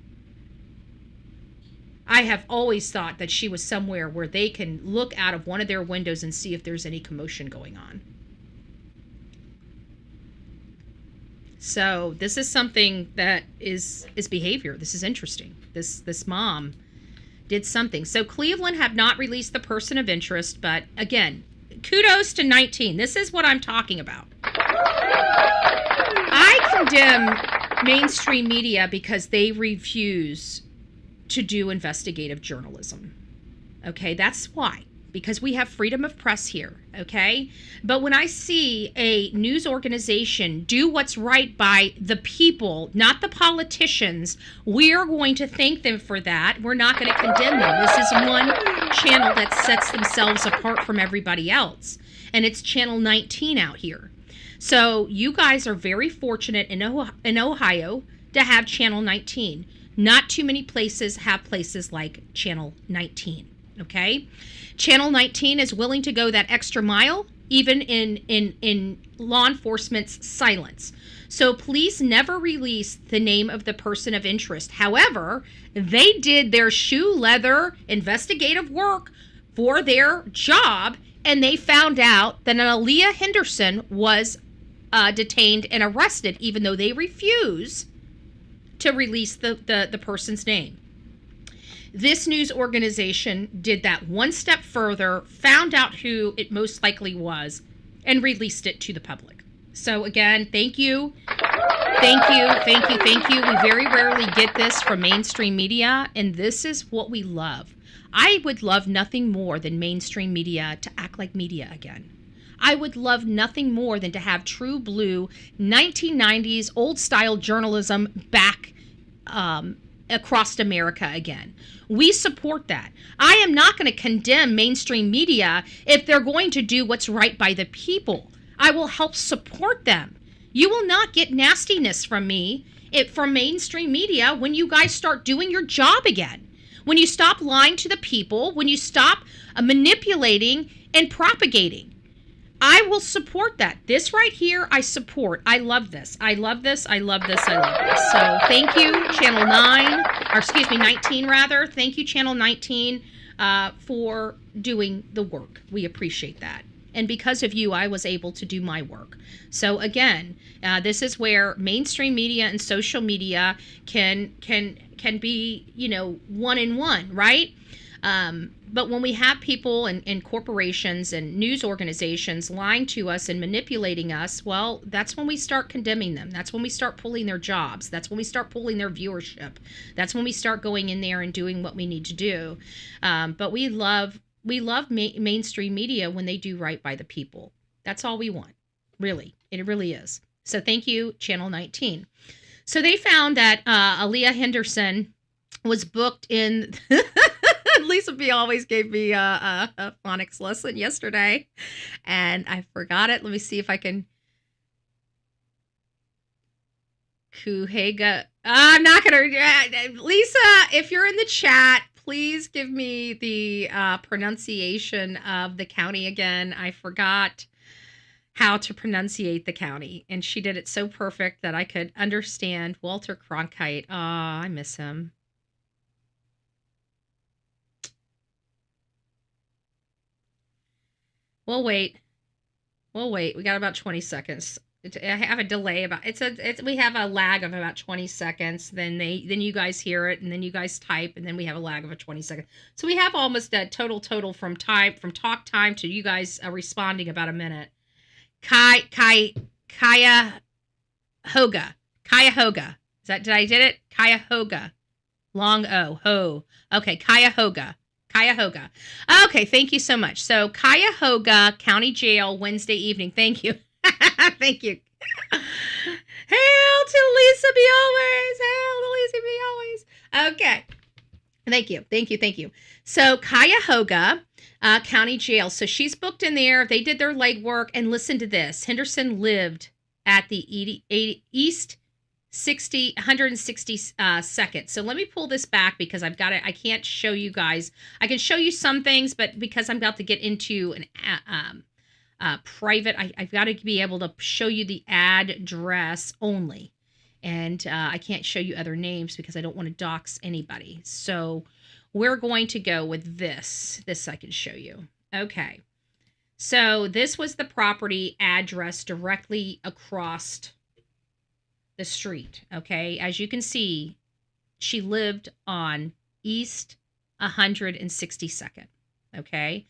I have always thought that she was somewhere where they can look out of one of their windows and see if there's any commotion going on. So this is something that is behavior. This is interesting. This mom did something. So Cleveland have not released the person of interest, but again, kudos to 19. This is what I'm talking about. I condemn mainstream media because they refuse to do investigative journalism. Okay, that's why. Because we have freedom of press here, okay? But when I see a news organization do what's right by the people, not the politicians, we're going to thank them for that. We're not going to condemn them. This is one channel that sets themselves apart from everybody else. And it's Channel 19 out here. So you guys are very fortunate in Ohio to have Channel 19. Not too many places have places like Channel 19, okay? Channel 19 is willing to go that extra mile, even in law enforcement's silence. So police never release the name of the person of interest. However, they did their shoe leather investigative work for their job, and they found out that an Aliyah Henderson was detained and arrested, even though they refuse to release the person's name. This news organization did that one step further, found out who it most likely was, and released it to the public. So again, thank you. Thank you, thank you, thank you. We very rarely get this from mainstream media, and this is what we love. I would love nothing more than mainstream media to act like media again. I would love nothing more than to have true blue 1990s old style journalism back across America again. We support that. I am not going to condemn mainstream media if they're going to do what's right by the people. I will help support them. You will not get nastiness from me, from mainstream media, when you guys start doing your job again. When you stop lying to the people, when you stop manipulating and propagating. I will support that. This right here, I support. I love this. I love this. I love this. I love this. So thank you, Channel 19 rather. Thank you, Channel 19, for doing the work. We appreciate that. And because of you, I was able to do my work. So again, this is where mainstream media and social media can be, one in one, right? But when we have people and corporations and news organizations lying to us and manipulating us, well, that's when we start condemning them. That's when we start pulling their jobs. That's when we start pulling their viewership. That's when we start going in there and doing what we need to do. But we love mainstream media when they do right by the people. That's all we want, really. It really is. So thank you, Channel 19. So they found that Aliyah Henderson was booked in... Lisa B always gave me a phonics lesson yesterday, and I forgot it. Let me see if I can. Kuhega. I'm not going to. Lisa, if you're in the chat, please give me the pronunciation of the county again. I forgot how to pronunciate the county, and she did it so perfect that I could understand Walter Cronkite. Oh, I miss him. We'll wait. We got about 20 seconds. I have a delay we have a lag of about 20 seconds. Then you guys hear it, and then you guys type, and then we have a lag of a 20 seconds. So we have almost a total from talk time to you guys responding about a minute. Cuyahoga. Did I did it? Cuyahoga. Long O. Ho. Okay, Cuyahoga. Okay, thank you so much. So Cuyahoga County Jail Wednesday evening. Thank you. Thank you. Hail to Lisa be always. Hail to Lisa be always. Okay. Thank you. So Cuyahoga County Jail. So she's booked in there. They did their legwork, and listen to this. Henderson lived at the East 162nd. So let me pull this back because I've got it. I can't show you guys. I can show you some things, but because I'm about to get into an private, I've got to be able to show you the address only. And I can't show you other names because I don't want to dox anybody. So we're going to go with this. This I can show you. Okay. So this was the property address directly across the street. Okay. As you can see, she lived on East 162nd. Okay.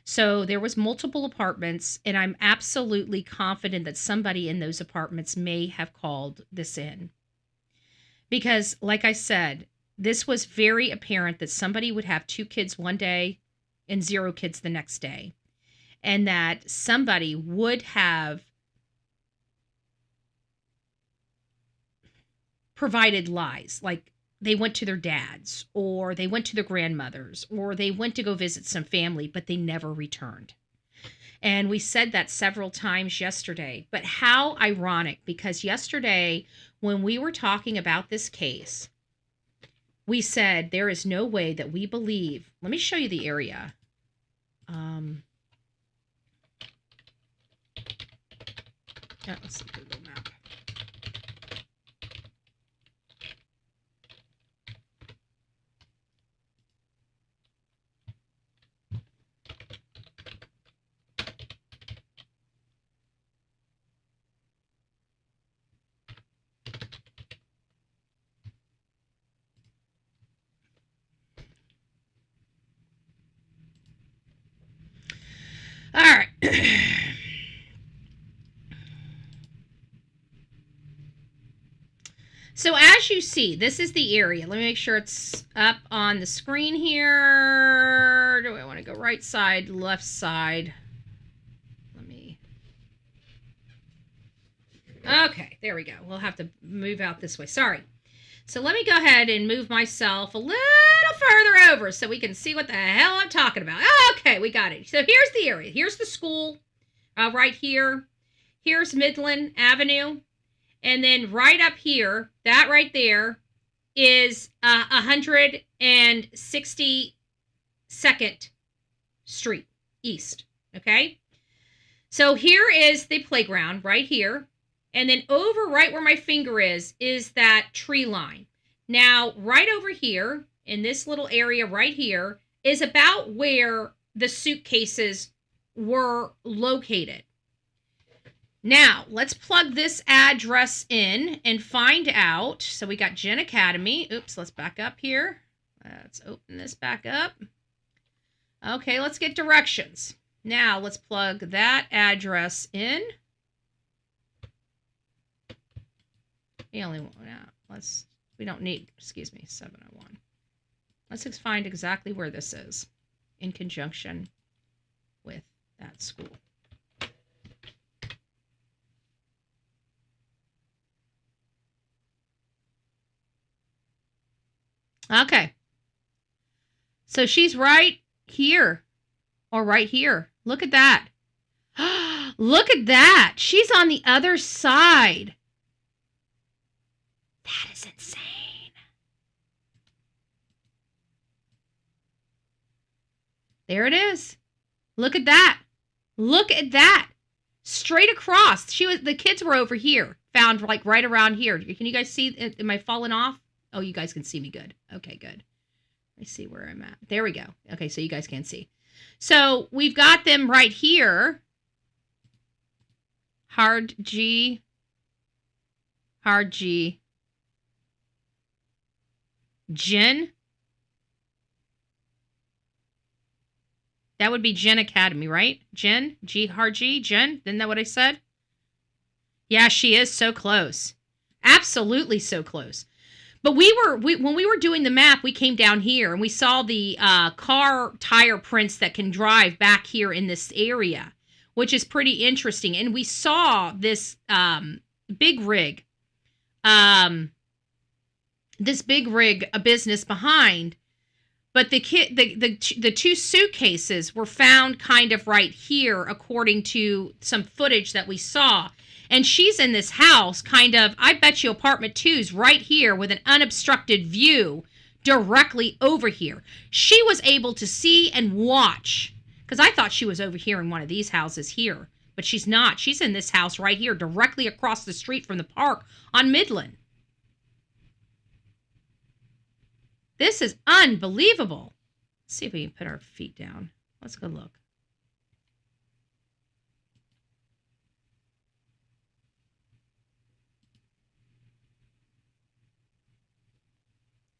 So there was multiple apartments, and I'm absolutely confident that somebody in those apartments may have called this in. Because, like I said, this was very apparent that somebody would have 2 kids one day and 0 kids the next day. And that somebody would have provided lies, like they went to their dads, or they went to their grandmothers, or they went to go visit some family, but they never returned. And we said that several times yesterday. But how ironic, because yesterday when we were talking about this case, we said there is no way that we believe. Let me show you the area. Let's see, Google Map. All right. So as you see, this is the area. Let me make sure it's up on the screen here. Do I want to go right side, left side? Okay, there we go. We'll have to move out this way. Sorry. So let me go ahead and move myself a little further over so we can see what the hell I'm talking about. Okay, we got it. So here's the area. Here's the school right here. Here's Midland Avenue. And then right up here, that right there is 162nd Street East. Okay? So here is the playground right here. And then over right where my finger is that tree line. Now, right over here, in this little area right here, is about where the suitcases were located. Now, let's plug this address in and find out. So we got Jen Academy. Oops, let's back up here. Let's open this back up. Okay, let's get directions. Now, let's plug that address in. We don't need, 701. Let's find exactly where this is in conjunction with that school. Okay. So she's right here or right here. Look at that. Look at that. She's on the other side. That is insane. There it is. Look at that. Look at that. Straight across. The kids were over here. Found like right around here. Can you guys see? Am I falling off? Oh, you guys can see me good. Okay, good. Let me see where I'm at. There we go. Okay, so you guys can see. So we've got them right here. Hard G. Jen? That would be Jen Academy, right? Jen? Hard G? Jen? Isn't that what I said? Yeah, she is so close. Absolutely so close. But when we were doing the map, we came down here and we saw the car tire prints that can drive back here in this area, which is pretty interesting. And we saw this big rig, a business behind. But the two suitcases were found kind of right here, according to some footage that we saw. And she's in this house, kind of, I bet you apartment 2's right here with an unobstructed view directly over here. She was able to see and watch, because I thought she was over here in one of these houses here, but she's not. She's in this house right here, directly across the street from the park on Midland. This is unbelievable. Let's see if we can put our feet down. Let's go look.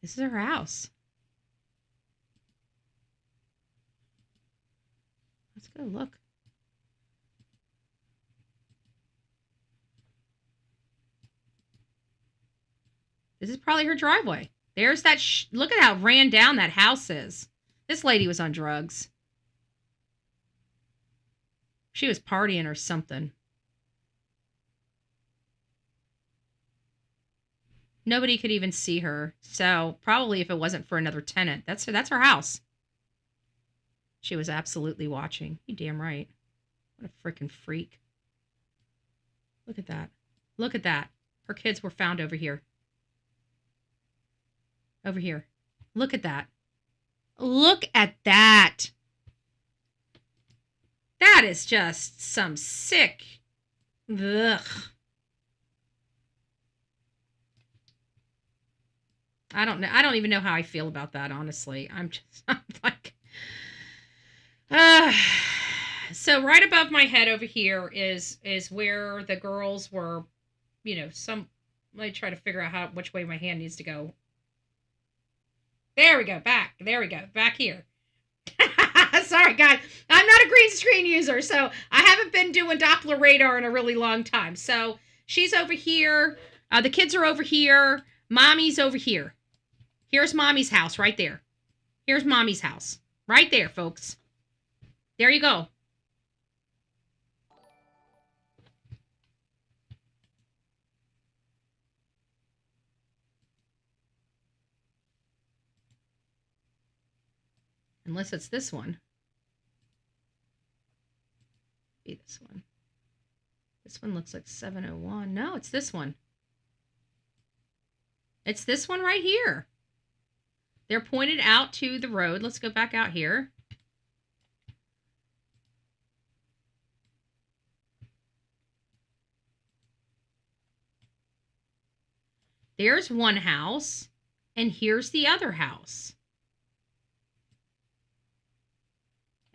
This is her house. Let's go look. This is probably her driveway. There's that. Look at how ran down that house is. This lady was on drugs. She was partying or something. Nobody could even see her. So probably if it wasn't for another tenant, that's her house. She was absolutely watching. You damn right. What a freaking freak. Look at that. Look at that. Her kids were found over here. Over here. Look at that. Look at that. That is just some sick. Ugh. I don't know. I don't even know how I feel about that, honestly. I'm like, so right above my head over here is where the girls were, let me try to figure out which way my hand needs to go. There we go. Back. There we go. Back here. Sorry, guys. I'm not a green screen user, so I haven't been doing Doppler radar in a really long time. So she's over here. The kids are over here. Mommy's over here. Here's Mommy's house right there. Here's Mommy's house. Right there, folks. There you go. Unless it's this one. Be this one. This one looks like 701. No, it's this one. It's this one right here. They're pointed out to the road. Let's go back out here. There's one house, and here's the other house.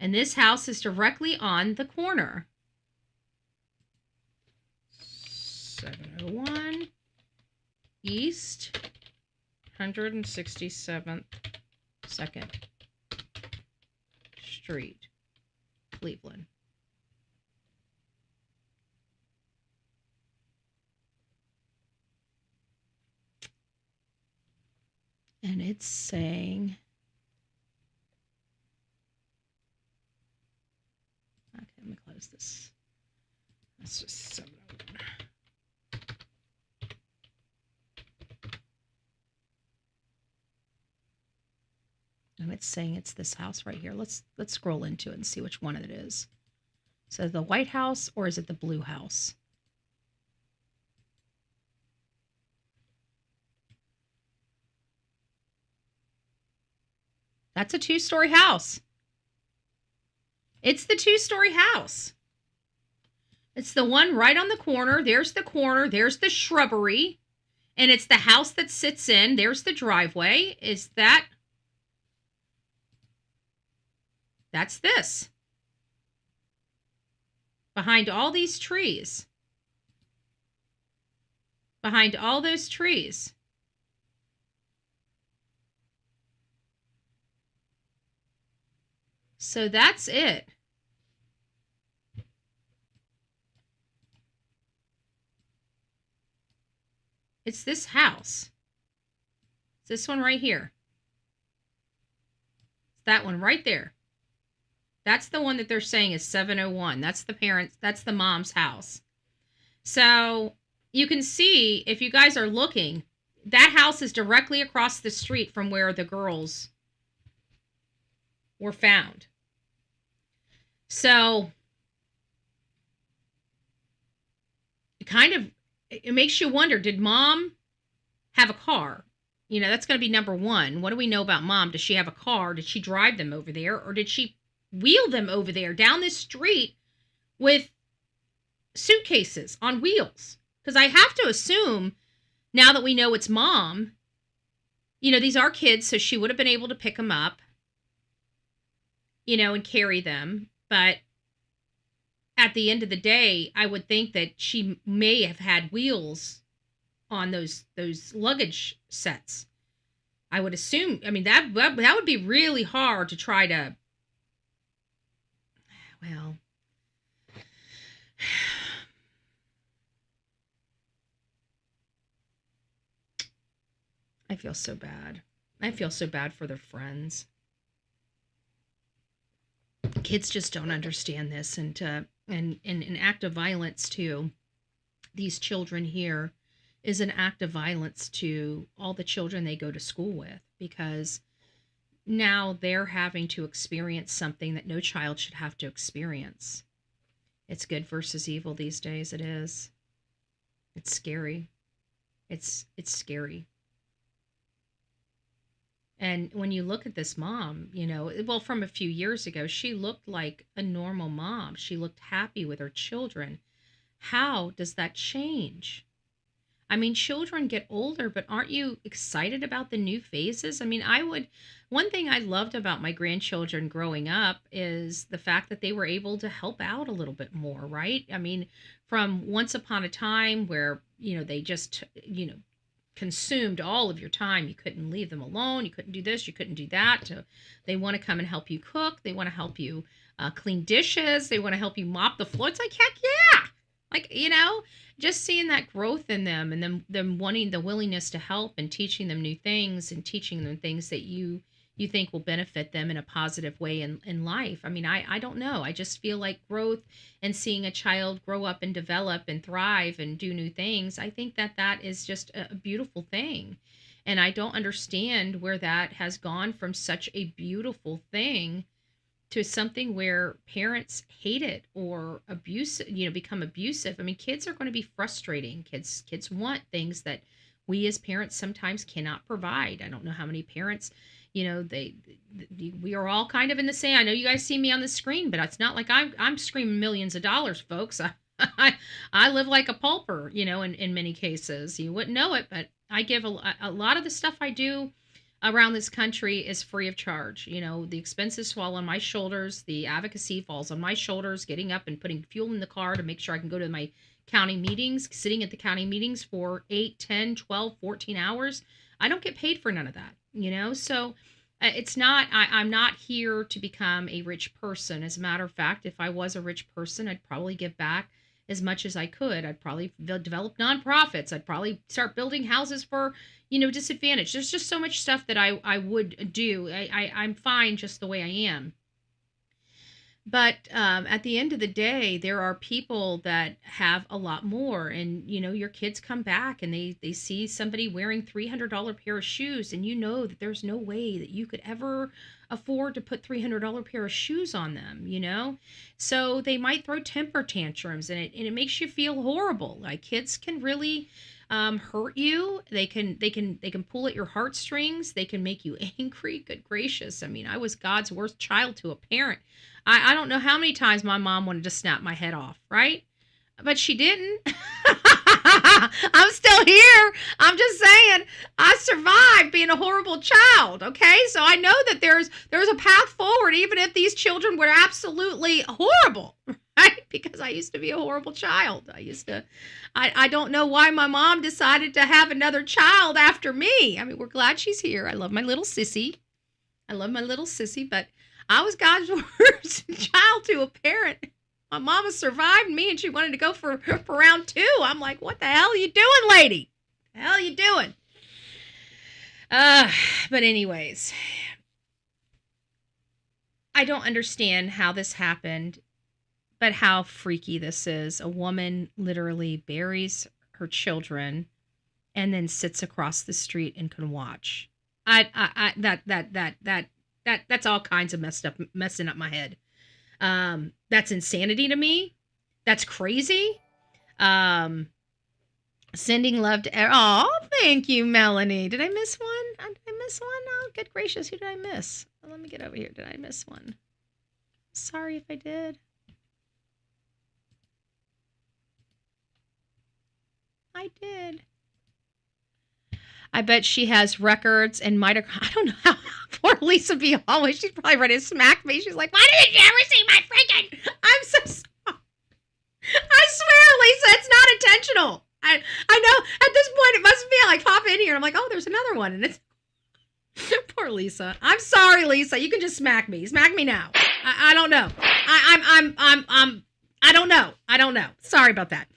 And this house is directly on the corner. 701 East 167th 2nd Street, Cleveland. And it's saying, okay, let me close this. That's just 701. And it's saying it's this house right here. Let's scroll into it and see which one it is. So the White House, or is it the Blue House? That's a 2-story house. It's the 2-story house. It's the one right on the corner. There's the corner. There's the shrubbery. And it's the house that sits in. There's the driveway. Is that... That's this. Behind all these trees. behind all those trees. So that's it. It's this house. It's this one right here. It's that one right there. That's the one that they're saying is 701. That's the parents, that's the mom's house. So you can see, if you guys are looking, that house is directly across the street from where the girls were found. So it makes you wonder, did mom have a car? You know, that's going to be number one. What do we know about mom? Does she have a car? Did she drive them over there? Or did she wheel them over there down this street with suitcases on wheels? Because I have to assume, now that we know it's mom, you know, these are kids, so she would have been able to pick them up, you know, and carry them. But at the end of the day, I would think that she may have had wheels on those luggage sets. I would assume. I mean, that would be really hard to try to. Well, I feel so bad. I feel so bad for their friends. Kids just don't understand this, and an act of violence to these children here is an act of violence to all the children they go to school with, because now they're having to experience something that no child should have to experience. It's good versus evil these days. It is. It's scary. It's scary. And when you look at this mom, you know, well, from a few years ago, she looked like a normal mom. She looked happy with her children. How does that change? I mean, children get older, but aren't you excited about the new phases? I mean, one thing I loved about my grandchildren growing up is the fact that they were able to help out a little bit more, right? I mean, from once upon a time where, you know, they just, you know, consumed all of your time. You couldn't leave them alone. You couldn't do this. You couldn't do that. So they want to come and help you cook. They want to help you clean dishes. They want to help you mop the floor. It's like, heck yeah. Like, you know, just seeing that growth in them, and them wanting the willingness to help and teaching them new things and teaching them things that you think will benefit them in a positive way in life. I mean, I don't know. I just feel like growth and seeing a child grow up and develop and thrive and do new things, I think that is just a beautiful thing. And I don't understand where that has gone from such a beautiful thing to something where parents hate it or become abusive. I mean, kids are going to be frustrating. Kids want things that we as parents sometimes cannot provide. I don't know how many parents, you know, we are all kind of in the same. I know you guys see me on the screen, but it's not like I'm screaming millions of dollars, folks. I live like a pauper, you know, in many cases. You wouldn't know it, but I give a lot of the stuff I do around this country is free of charge. You know, the expenses fall on my shoulders. The advocacy falls on my shoulders, getting up and putting fuel in the car to make sure I can go to my county meetings, sitting at the county meetings for 8, 10, 12, 14 hours. I don't get paid for none of that, you know? So it's not, I'm not here to become a rich person. As a matter of fact, if I was a rich person, I'd probably give back as much as I could. I'd probably develop nonprofits. I'd probably start building houses for, you know, disadvantaged. There's just so much stuff that I would do. I'm fine just the way I am. But at the end of the day, there are people that have a lot more. And, you know, your kids come back and they see somebody wearing $300 pair of shoes, and you know that there's no way that you could ever afford to put $300 pair of shoes on them, you know? So they might throw temper tantrums, and it makes you feel horrible. Like, kids can really hurt you. They can pull at your heartstrings. They can make you angry. Good gracious. I mean, I was God's worst child to a parent. I don't know how many times my mom wanted to snap my head off, right? But she didn't. I'm still here. I'm just saying I survived being a horrible child, okay? So I know that there's a path forward, even if these children were absolutely horrible, right? because I used to be a horrible child. I don't know why my mom decided to have another child after me. I mean, we're glad she's here. I love my little sissy. But I was God's worst child to a parent. My mama survived me and she wanted to go for round 2. I'm like, what the hell are you doing, lady? The hell are you doing? But anyways, I don't understand how this happened, but how freaky this is. A woman literally buries her children and then sits across the street and can watch. That's all kinds of messing up my head. That's insanity to me. That's crazy. Sending love to... Oh, thank you, Melanie. Did I miss one? Oh, good gracious. Who did I miss? Let me get over here. Did I miss one? Sorry if I did. I did. I bet she has records and might have... I don't know how... Poor Lisa B. always. She's probably ready to smack me. She's like, why didn't you ever see my freaking... I'm so sorry. I swear, Lisa, it's not intentional. I know at this point it must be like pop in here and I'm like, oh, there's another one, and it's poor Lisa. I'm sorry, Lisa. You can just smack me. Smack me now. I don't know. I don't know. Sorry about that.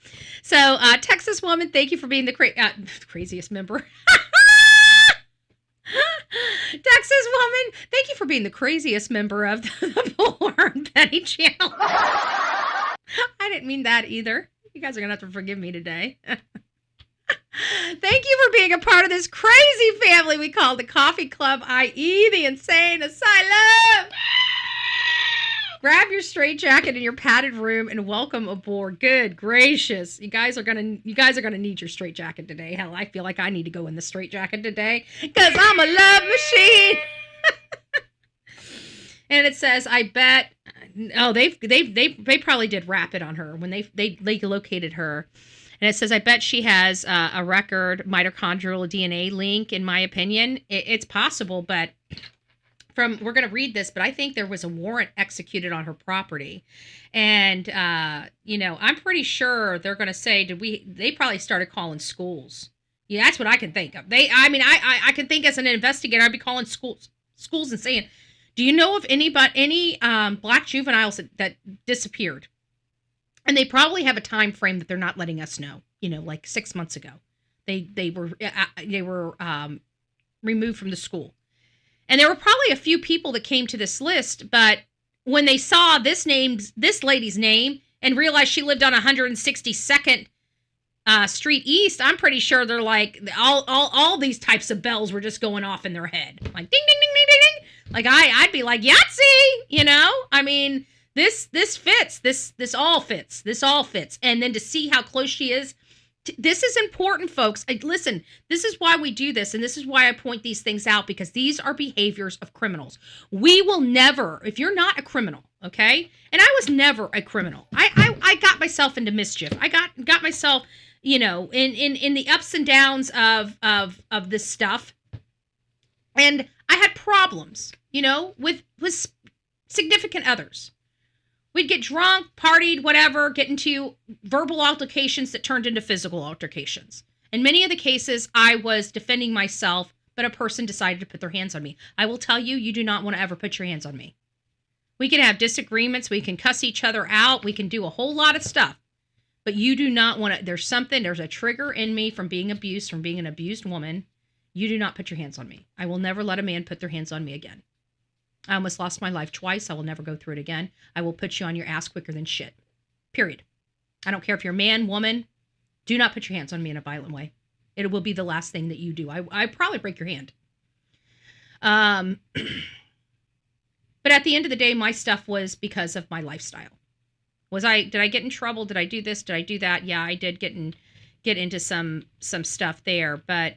So, Texas woman, thank you for being the craziest member. Texas woman, thank you for being the craziest member of the Bullhorn Penny channel. I didn't mean that either. You guys are going to have to forgive me today. Thank you for being a part of this crazy family we call the Coffee Club, i.e. the Insane Asylum. Grab your straitjacket in your padded room and welcome aboard. Good gracious. You guys are gonna need your straitjacket today. Hell, I feel like I need to go in the straitjacket today because I'm a love machine. And it says, I bet... Oh, they probably did wrap it on her when they located her. And it says, I bet she has a record mitochondrial DNA link, in my opinion. It's possible, but we're going to read this, but I think there was a warrant executed on her property. And, I'm pretty sure they're going to say, they probably started calling schools. Yeah, that's what I can think of. I can think as an investigator, I'd be calling schools and saying, do you know of any black juveniles that disappeared? And they probably have a time frame that they're not letting us know. Like 6 months ago, they were removed from the school, and there were probably a few people that came to this list. But when they saw this lady's name, and realized she lived on 162nd Street East, I'm pretty sure they're like all these types of bells were just going off in their head, like ding ding ding ding ding ding. Like I'd be like, Yahtzee, I mean, this fits, this all fits. And then to see how close she is, this is important, folks. Listen, this is why we do this. And this is why I point these things out, because these are behaviors of criminals. We will never, if you're not a criminal, okay? And I was never a criminal. I got myself into mischief. I got myself, in the ups and downs of this stuff. And I had problems, with significant others. We'd get drunk, partied, whatever, get into verbal altercations that turned into physical altercations. In many of the cases, I was defending myself, but a person decided to put their hands on me. I will tell you, you do not want to ever put your hands on me. We can have disagreements. We can cuss each other out. We can do a whole lot of stuff. But you do not want to, there's a trigger in me from being abused, from being an abused woman. You do not put your hands on me. I will never let a man put their hands on me again. I almost lost my life twice. I will never go through it again. I will put you on your ass quicker than shit. Period. I don't care if you're a man, woman. Do not put your hands on me in a violent way. It will be the last thing that you do. I probably break your hand. But at the end of the day, my stuff was because of my lifestyle. Did I get in trouble? Did I do this? Did I do that? Yeah, I did get into some stuff there, but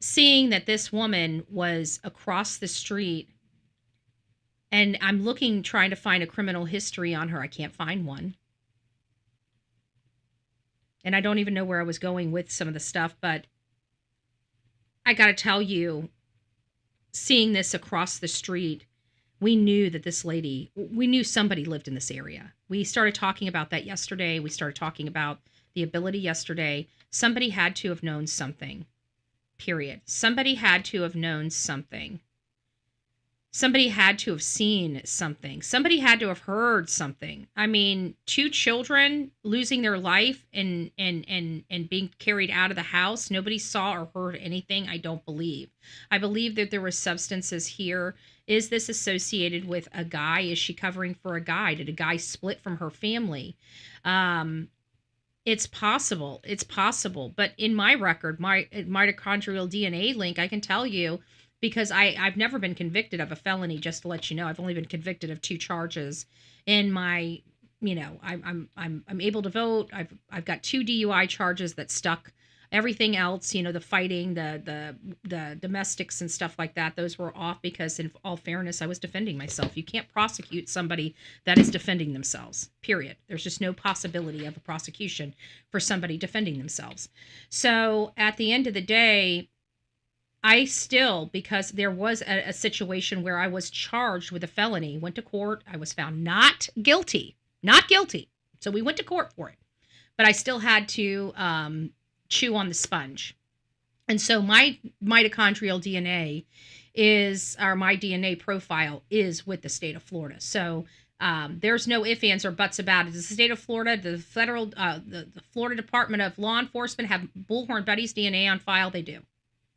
seeing that this woman was across the street, and I'm trying to find a criminal history on her. I can't find one. And I don't even know where I was going with some of the stuff, but I got to tell you, seeing this across the street we knew that this lady, we knew somebody lived in this area. We started talking about that yesterday. We started talking about the ability yesterday. Somebody had to have known something, period. Somebody had to have known something. Somebody had to have seen something. Somebody had to have heard something. I mean, 2 children losing their life and being carried out of the house. Nobody saw or heard anything, I don't believe. I believe that there were substances here. Is this associated with a guy? Is she covering for a guy? Did a guy split from her family? It's possible. It's possible. But in my record, my mitochondrial DNA link, I can tell you, because I've never been convicted of a felony, just to let you know. I've only been convicted of 2 charges. In my, I'm able to vote. I've got 2 DUI charges that stuck. Everything else, the fighting, the domestics and stuff like that, those were off because, in all fairness, I was defending myself. You can't prosecute somebody that is defending themselves, period. There's just no possibility of a prosecution for somebody defending themselves. So at the end of the day, I still, because there was a situation where I was charged with a felony, went to court. I was found not guilty. So we went to court for it. But I still had to chew on the sponge. And so my mitochondrial DNA my DNA profile is with the state of Florida. So there's no ifs, ands, or buts about it. Does the state of Florida, the federal, the Florida Department of Law Enforcement have Bullhorn Betty's DNA on file? They do.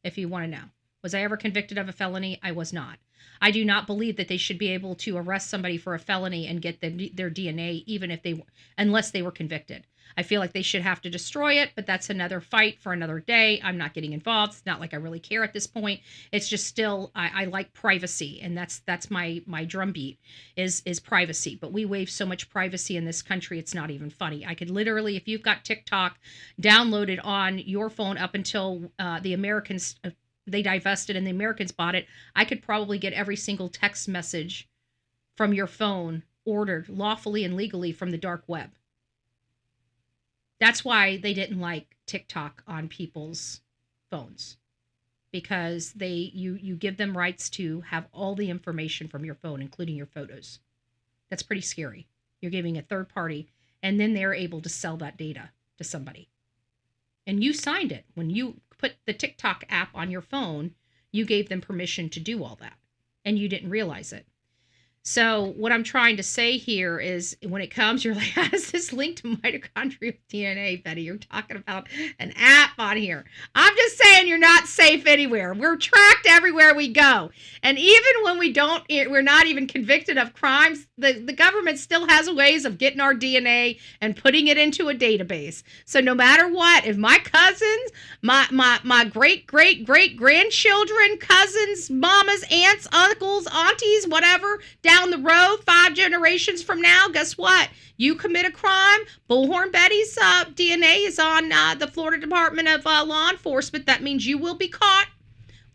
If you want to know. Was I ever convicted of a felony? I was not. I do not believe that they should be able to arrest somebody for a felony and get their DNA, unless they were convicted. I feel like they should have to destroy it, but that's another fight for another day. I'm not getting involved. It's not like I really care at this point. It's just still, I like privacy, and that's my drumbeat is privacy. But we waive so much privacy in this country, it's not even funny. I could literally, if you've got TikTok downloaded on your phone up until the Americans, they divested and the Americans bought it, I could probably get every single text message from your phone ordered lawfully and legally from the dark web. That's why they didn't like TikTok on people's phones, because you give them rights to have all the information from your phone, including your photos. That's pretty scary. You're giving a third party, and then they're able to sell that data to somebody. And you signed it. When you put the TikTok app on your phone, you gave them permission to do all that, and you didn't realize it. So what I'm trying to say here is, when it comes, you're like, how does this link to mitochondrial DNA, Betty? You're talking about an app on here. I'm just saying you're not safe anywhere. We're tracked everywhere we go. And even when we're not even convicted of crimes, the government still has ways of getting our DNA and putting it into a database. So no matter what, if my cousins, my great-great-great-grandchildren, cousins, mamas, aunts, uncles, aunties, whatever, down the road, 5 generations from now, guess what? You commit a crime, Bullhorn Betty's DNA is on the Florida Department of Law Enforcement. That means you will be caught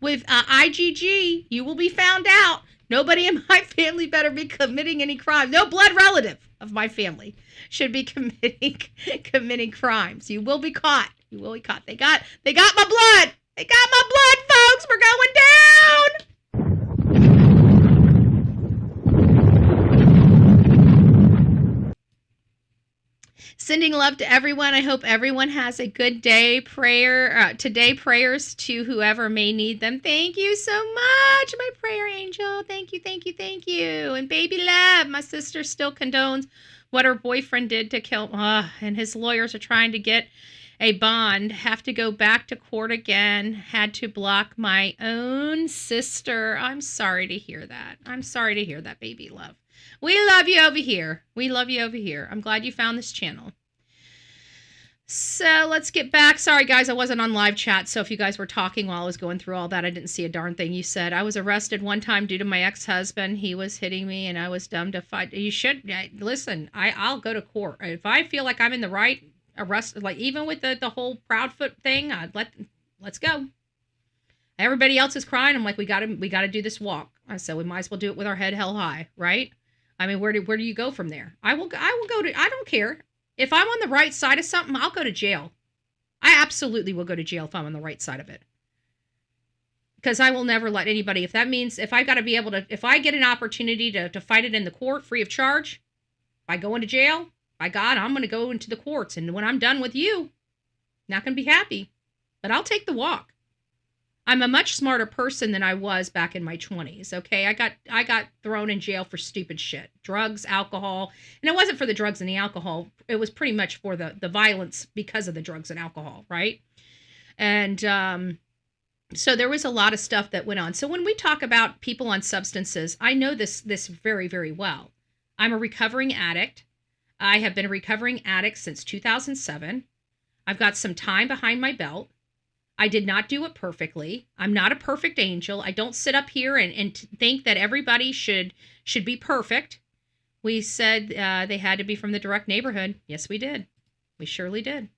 with IGG. You will be found out. Nobody in my family better be committing any crime. No blood relative of my family should be committing crimes. You will be caught. You will be caught. They got my blood. They got my blood, folks. We're going down. Sending love to everyone. I hope everyone has a good day. Today, prayers to whoever may need them. Thank you so much, my prayer angel. Thank you, thank you, thank you. And baby love, my sister still condones what her boyfriend did to kill, and his lawyers are trying to get a bond. Have to go back to court again. Had to block my own sister. I'm sorry to hear that. I'm sorry to hear that, baby love. We love you over here. We love you over here. I'm glad you found this channel. So let's get back. Sorry, guys, I wasn't on live chat. So if you guys were talking while I was going through all that, I didn't see a darn thing you said. I was arrested one time due to my ex-husband. He was hitting me and I was dumb to fight. You should listen. I'll go to court. If I feel like I'm in the right, arrest, like even with the whole Proudfoot thing, let's go. Everybody else is crying. I'm like, we gotta do this walk. I said we might as well do it with our head held high, right? I mean, where do you go from there? I will go to, I don't care. If I'm on the right side of something, I'll go to jail. I absolutely will go to jail if I'm on the right side of it. because I will never let anybody, if that means, if I got to be able to, if I get an opportunity to fight it in the court free of charge, if I go into jail, by God, I'm going to go into the courts. And when I'm done with you, not going to be happy, but I'll take the walk. I'm a much smarter person than I was back in my 20s. Okay. I got thrown in jail for stupid shit, drugs, alcohol. And it wasn't for the drugs and the alcohol. It was pretty much for the violence because of the drugs and alcohol. Right. And, so there was a lot of stuff that went on. So when we talk about people on substances, I know this very, very well. I'm a recovering addict. I have been a recovering addict since 2007. I've got some time behind my belt. I did not do it perfectly. I'm not a perfect angel. I don't sit up here and think that everybody should be perfect. We said they had to be from the direct neighborhood. Yes, we did. We surely did.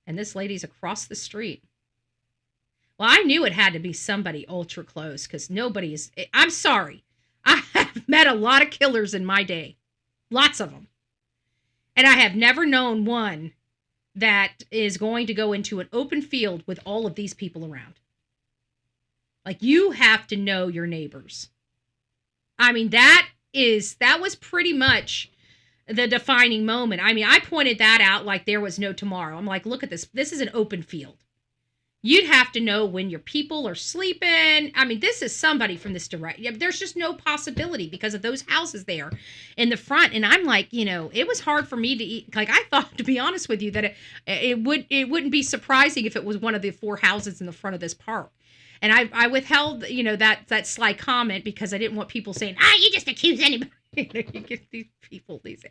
And this lady's across the street. Well, I knew it had to be somebody ultra close because I'm sorry. I have met a lot of killers in my day. Lots of them. And I have never known one that is going to go into an open field with all of these people around. Like, you have to know your neighbors. I mean, that was pretty much the defining moment. I mean, I pointed that out like there was no tomorrow. I'm like, look at this. This is an open field. You'd have to know when your people are sleeping. I mean, this is somebody from this direct. There's just no possibility because of those houses there in the front. And I'm like, it was hard for me to eat. Like, I thought, to be honest with you, that it wouldn't be surprising if it was one of the 4 houses in the front of this park. And I withheld, that sly comment because I didn't want people saying, you just accuse anybody. You get these people, these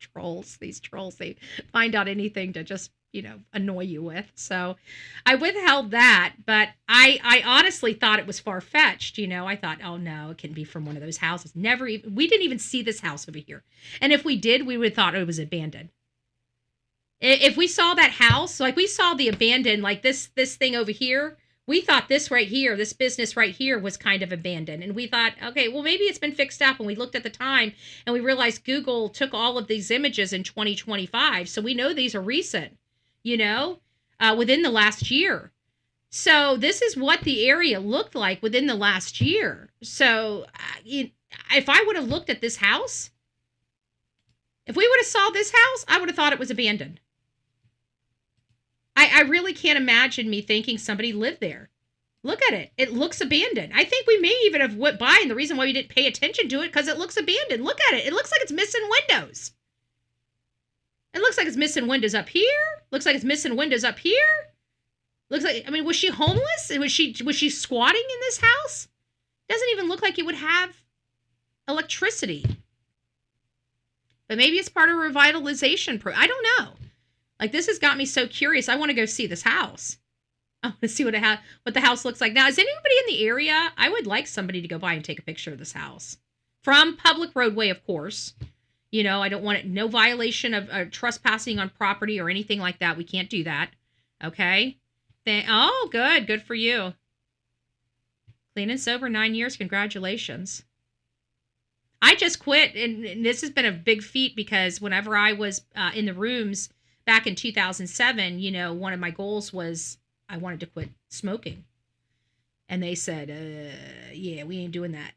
trolls, they find out anything to just, annoy you with. So I withheld that, but I honestly thought it was far-fetched. I thought, oh no, it can be from one of those houses. We didn't even see this house over here. And if we did, we would have thought it was abandoned. If we saw that house, like we saw the abandoned, like this thing over here, we thought this right here, this business right here was kind of abandoned. And we thought, okay, well, maybe it's been fixed up. And we looked at the time and we realized Google took all of these images in 2025. So we know these are recent, within the last year. So this is what the area looked like within the last year. So if I would have looked at this house, if we would have saw this house, I would have thought it was abandoned. I really can't imagine me thinking somebody lived there. Look at it. It looks abandoned. I think we may even have went by, and the reason why we didn't pay attention to it, because it looks abandoned. Look at it. It looks like it's missing windows. It looks like it's missing windows up here. Looks like it's missing windows up here. Looks like, was she homeless? Was she squatting in this house? Doesn't even look like it would have electricity. But maybe it's part of a revitalization I don't know. Like, this has got me so curious. I want to go see this house. I want to see what the house looks like. Now, is anybody in the area? I would like somebody to go by and take a picture of this house. From public roadway, of course. I don't want it, no violation of trespassing on property or anything like that. We can't do that. Okay? Oh, good. Good for you. Clean and sober, 9 years. Congratulations. I just quit, and this has been a big feat because whenever I was in the rooms back in 2007, one of my goals was I wanted to quit smoking. And they said, yeah, we ain't doing that.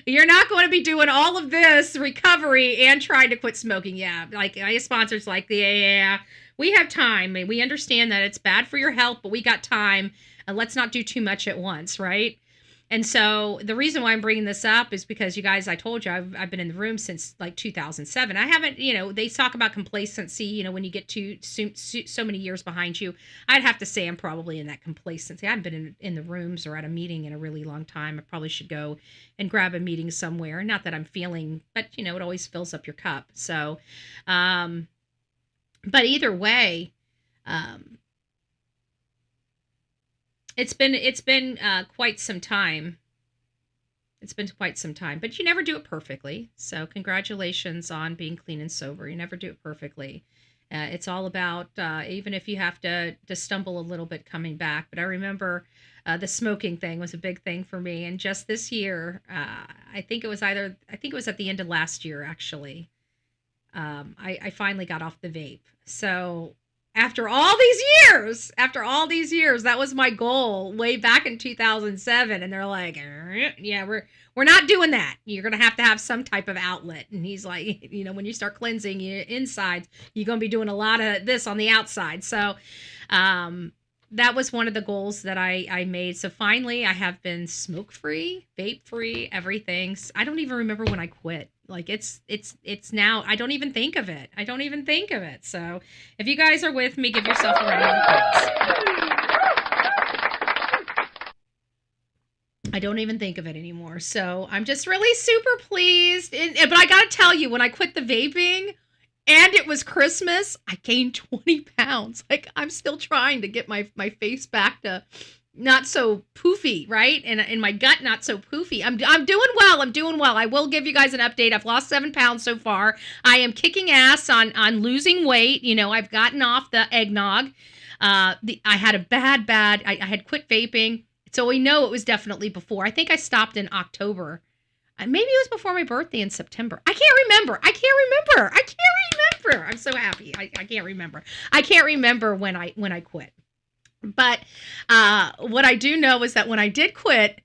You're not going to be doing all of this recovery and trying to quit smoking. Yeah, like my sponsors like, yeah, we have time. We understand that it's bad for your health, but we got time. And let's not do too much at once, right? And so the reason why I'm bringing this up is because, you guys, I told you, I've been in the room since like 2007. I haven't, they talk about complacency, when you get to so many years behind you. I'd have to say I'm probably in that complacency. I haven't been in the rooms or at a meeting in a really long time. I probably should go and grab a meeting somewhere. Not that I'm feeling, but, it always fills up your cup. So, but either way, It's been quite some time. It's been quite some time, but you never do it perfectly. So congratulations on being clean and sober. You never do it perfectly. It's all about, even if you have to stumble a little bit coming back. But I remember the smoking thing was a big thing for me. And just this year, I think it was at the end of last year, actually. I finally got off the vape. So after all these years, that was my goal way back in 2007. And they're like, yeah, we're not doing that. You're going to have some type of outlet. And he's like, when you start cleansing your insides, you're going to be doing a lot of this on the outside. So, that was one of the goals that I made. So finally I have been smoke free, vape free, everything. I don't even remember when I quit. Like it's now, I don't even think of it. So if you guys are with me, give yourself a round of applause. I don't even think of it anymore. So I'm just really super pleased. But I got to tell you, when I quit the vaping, and it was Christmas, I gained 20 pounds. Like, I'm still trying to get my face back to not so poofy, right? And my gut not so poofy. I'm doing well. I will give you guys an update. I've lost 7 pounds so far. I am kicking ass on losing weight. I've gotten off the eggnog. I had a bad, I had quit vaping. So we know it was definitely before. I think I stopped in October. Maybe it was before my birthday in September. I can't remember. I'm so happy. I can't remember. I can't remember when I quit. But what I do know is that when I did quit,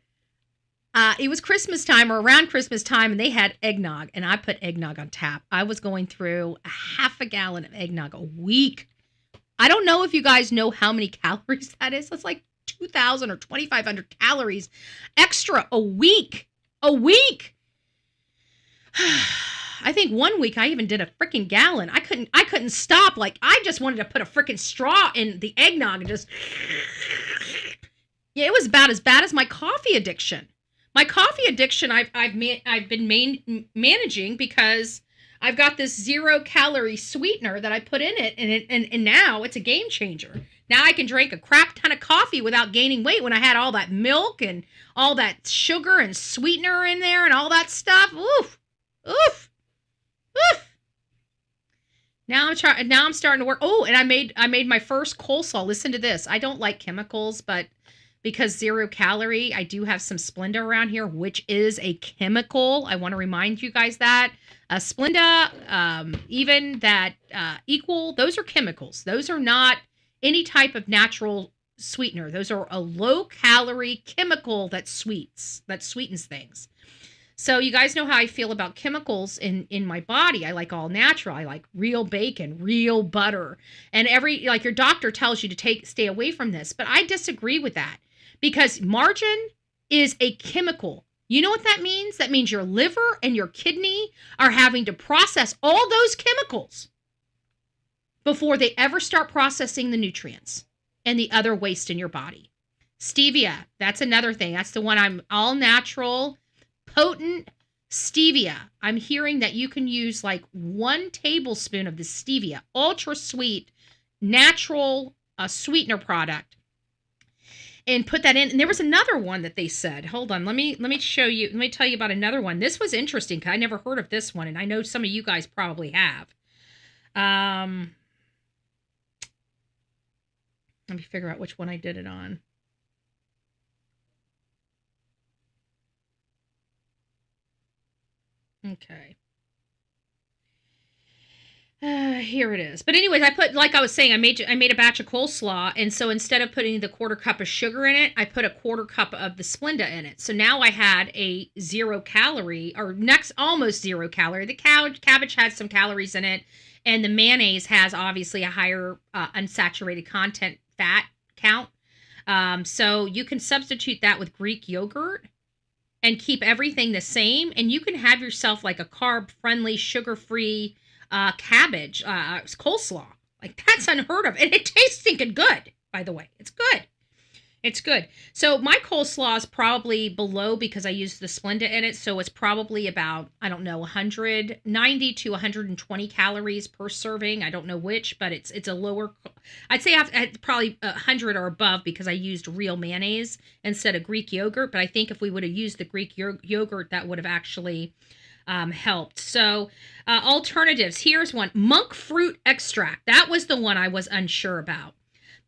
it was Christmas time or around Christmas time, and they had eggnog, and I put eggnog on tap. I was going through a half a gallon of eggnog a week. I don't know if you guys know how many calories that is. It's like 2,000 or 2,500 calories extra a week. I think one week I even did a freaking gallon. I couldn't stop. Like, I just wanted to put a freaking straw in the eggnog and just, yeah, it was about as bad as my coffee addiction. My coffee addiction I've been managing because I've got this 0-calorie sweetener that I put in it, and now it's a game changer. Now I can drink a crap ton of coffee without gaining weight when I had all that milk and all that sugar and sweetener in there and all that stuff. Oof. Now I'm starting to work. Oh, and I made my first coleslaw. Listen to this. I don't like chemicals, but because 0 calorie, I do have some Splenda around here, which is a chemical. I want to remind you guys that. Splenda, even that Equal, those are chemicals. Those are not any type of natural sweetener. Those are a low-calorie chemical that sweetens things. So you guys know how I feel about chemicals in my body. I like all natural. I like real bacon, real butter. And your doctor tells you to stay away from this. But I disagree with that because margarine is a chemical. You know what that means? That means your liver and your kidney are having to process all those chemicals before they ever start processing the nutrients and the other waste in your body. Stevia, that's another thing. That's the one I'm all natural, potent stevia. I'm hearing that you can use like 1 tablespoon of the stevia, ultra sweet, natural sweetener product, and put that in. And there was another one that they said, hold on, let me show you. Let me tell you about another one. This was interesting because I never heard of this one, and I know some of you guys probably have. Let me figure out which one I did it on. Okay. Here it is. But anyways, I put, like I was saying, I made a batch of coleslaw, and so instead of putting the 1/4 cup of sugar in it, I put a 1/4 cup of the Splenda in it. So now I had a 0 calorie, or next almost 0 calorie. The cabbage had some calories in it, and the mayonnaise has obviously a higher unsaturated content fat count. So you can substitute that with Greek yogurt and keep everything the same, and you can have yourself like a carb-friendly, sugar-free cabbage coleslaw. Like, that's unheard of, and it tastes stinking good, by the way. It's good. It's good. So my coleslaw is probably below because I used the Splenda in it, so it's probably about, I don't know, 190 to 120 calories per serving. I don't know which, but it's a lower, I'd say probably 100 or above because I used real mayonnaise instead of Greek yogurt, but I think if we would have used the Greek yogurt, that would have actually helped. So alternatives, here's one, monk fruit extract. That was the one I was unsure about.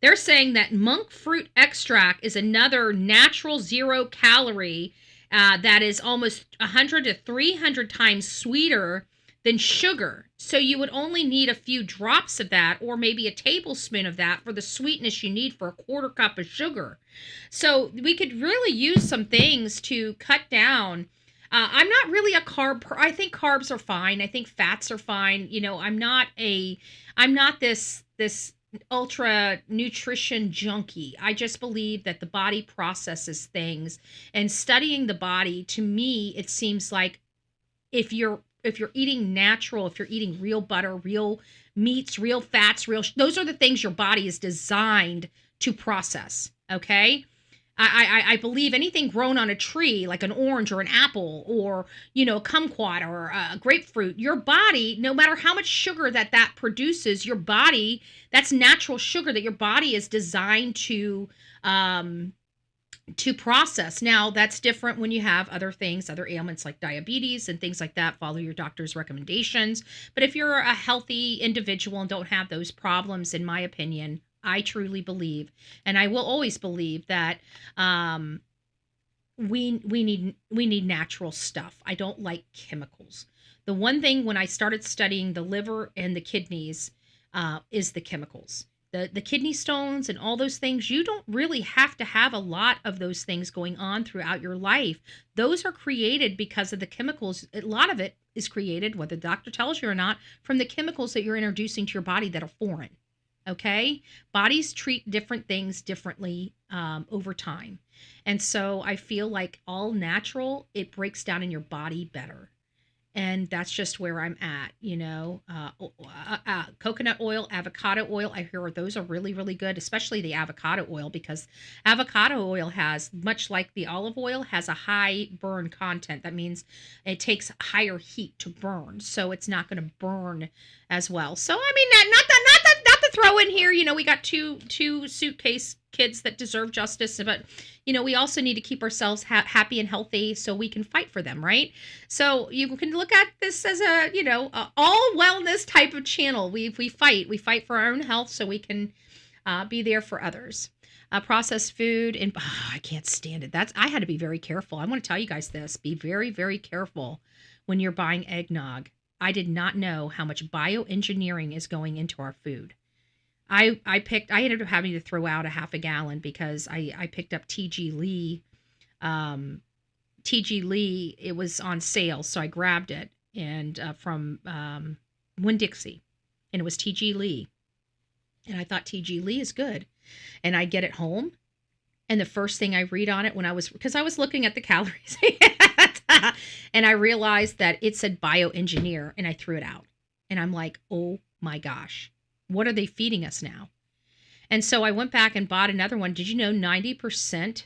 They're saying that monk fruit extract is another natural 0 calorie that is almost 100 to 300 times sweeter than sugar. So you would only need a few drops of that, or maybe a tablespoon of that, for the sweetness you need for a quarter cup of sugar. So we could really use some things to cut down. I'm not really a carb. I think carbs are fine. I think fats are fine. I'm not this ultra nutrition junkie. I just believe that the body processes things, and studying the body, to me, it seems like if you're eating natural, if you're eating real butter, real meats, real fats, those are the things your body is designed to process. Okay. I believe anything grown on a tree, like an orange or an apple, or, kumquat or a grapefruit, your body, no matter how much sugar that produces, your body, that's natural sugar that your body is designed to process. Now, that's different when you have other things, other ailments like diabetes and things like that. Follow your doctor's recommendations. But if you're a healthy individual and don't have those problems, in my opinion, I truly believe, and I will always believe, that we need natural stuff. I don't like chemicals. The one thing when I started studying the liver and the kidneys is the chemicals. The kidney stones and all those things, you don't really have to have a lot of those things going on throughout your life. Those are created because of the chemicals. A lot of it is created, whether the doctor tells you or not, from the chemicals that you're introducing to your body that are foreign. Okay? Bodies treat different things differently over time. And so I feel like all natural, it breaks down in your body better. And that's just where I'm at, coconut oil, avocado oil. I hear those are really, really good, especially the avocado oil, because avocado oil has, much like the olive oil, has a high burn content. That means it takes higher heat to burn, so it's not going to burn as well. So, I mean, not to throw in here, we got two suitcase kids that deserve justice, but we also need to keep ourselves happy and healthy so we can fight for them, right? So you can look at this as a all wellness type of channel. We fight for our own health so we can be there for others. Processed food, and I can't stand it. I had to be very careful. I want to tell you guys this: be very, very careful when you're buying eggnog. I did not know how much bioengineering is going into our food. I ended up having to throw out a half a gallon because I picked up TG Lee. TG Lee, it was on sale, so I grabbed it, and from Winn-Dixie, and it was TG Lee. And I thought TG Lee is good. And I get it home, and the first thing I read on it because I was looking at the calories, and I realized that it said bioengineer, and I threw it out. And I'm like, oh my gosh. What are they feeding us now? And so I went back and bought another one. Did you know 90%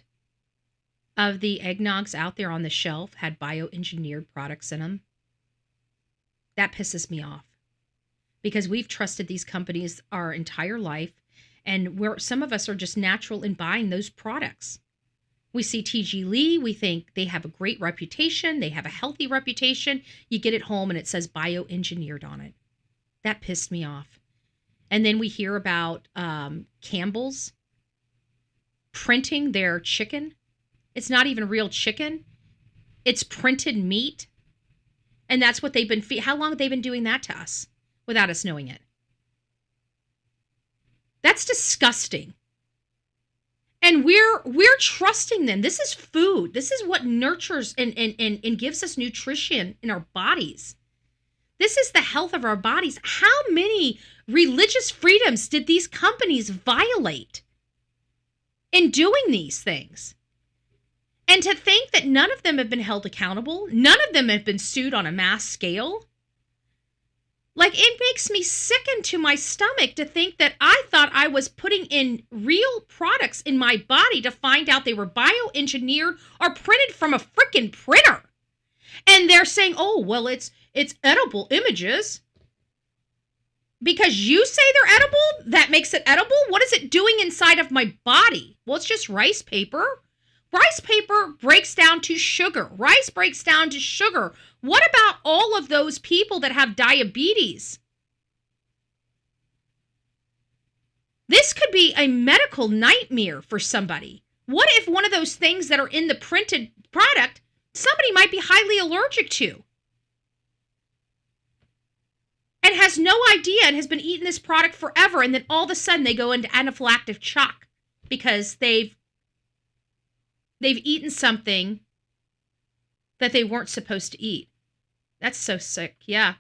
of the eggnogs out there on the shelf had bioengineered products in them? That pisses me off, because we've trusted these companies our entire life, and some of us are just natural in buying those products. We see TG Lee, we think they have a great reputation, they have a healthy reputation. You get it home and it says bioengineered on it. That pissed me off. And then we hear about Campbell's printing their chicken. It's not even real chicken. It's printed meat. And that's what they've been how long have they been doing that to us without us knowing it? That's disgusting. And we're trusting them. This is food. This is what nurtures and gives us nutrition in our bodies. This is the health of our bodies. How many religious freedoms did these companies violate in doing these things? And to think that none of them have been held accountable, none of them have been sued on a mass scale. Like, it makes me sicken to my stomach to think that I thought I was putting in real products in my body to find out they were bioengineered or printed from a freaking printer. And they're saying, oh, well, it's edible images. Because you say they're edible, that makes it edible? What is it doing inside of my body? Well, it's just rice paper. Rice paper breaks down to sugar. Rice breaks down to sugar. What about all of those people that have diabetes? This could be a medical nightmare for somebody. What if one of those things that are in the printed product, somebody might be highly allergic to? has no idea and has been eating this product forever, and then all of a sudden they go into anaphylactic shock because they've eaten something that they weren't supposed to eat. That's so sick. Yeah.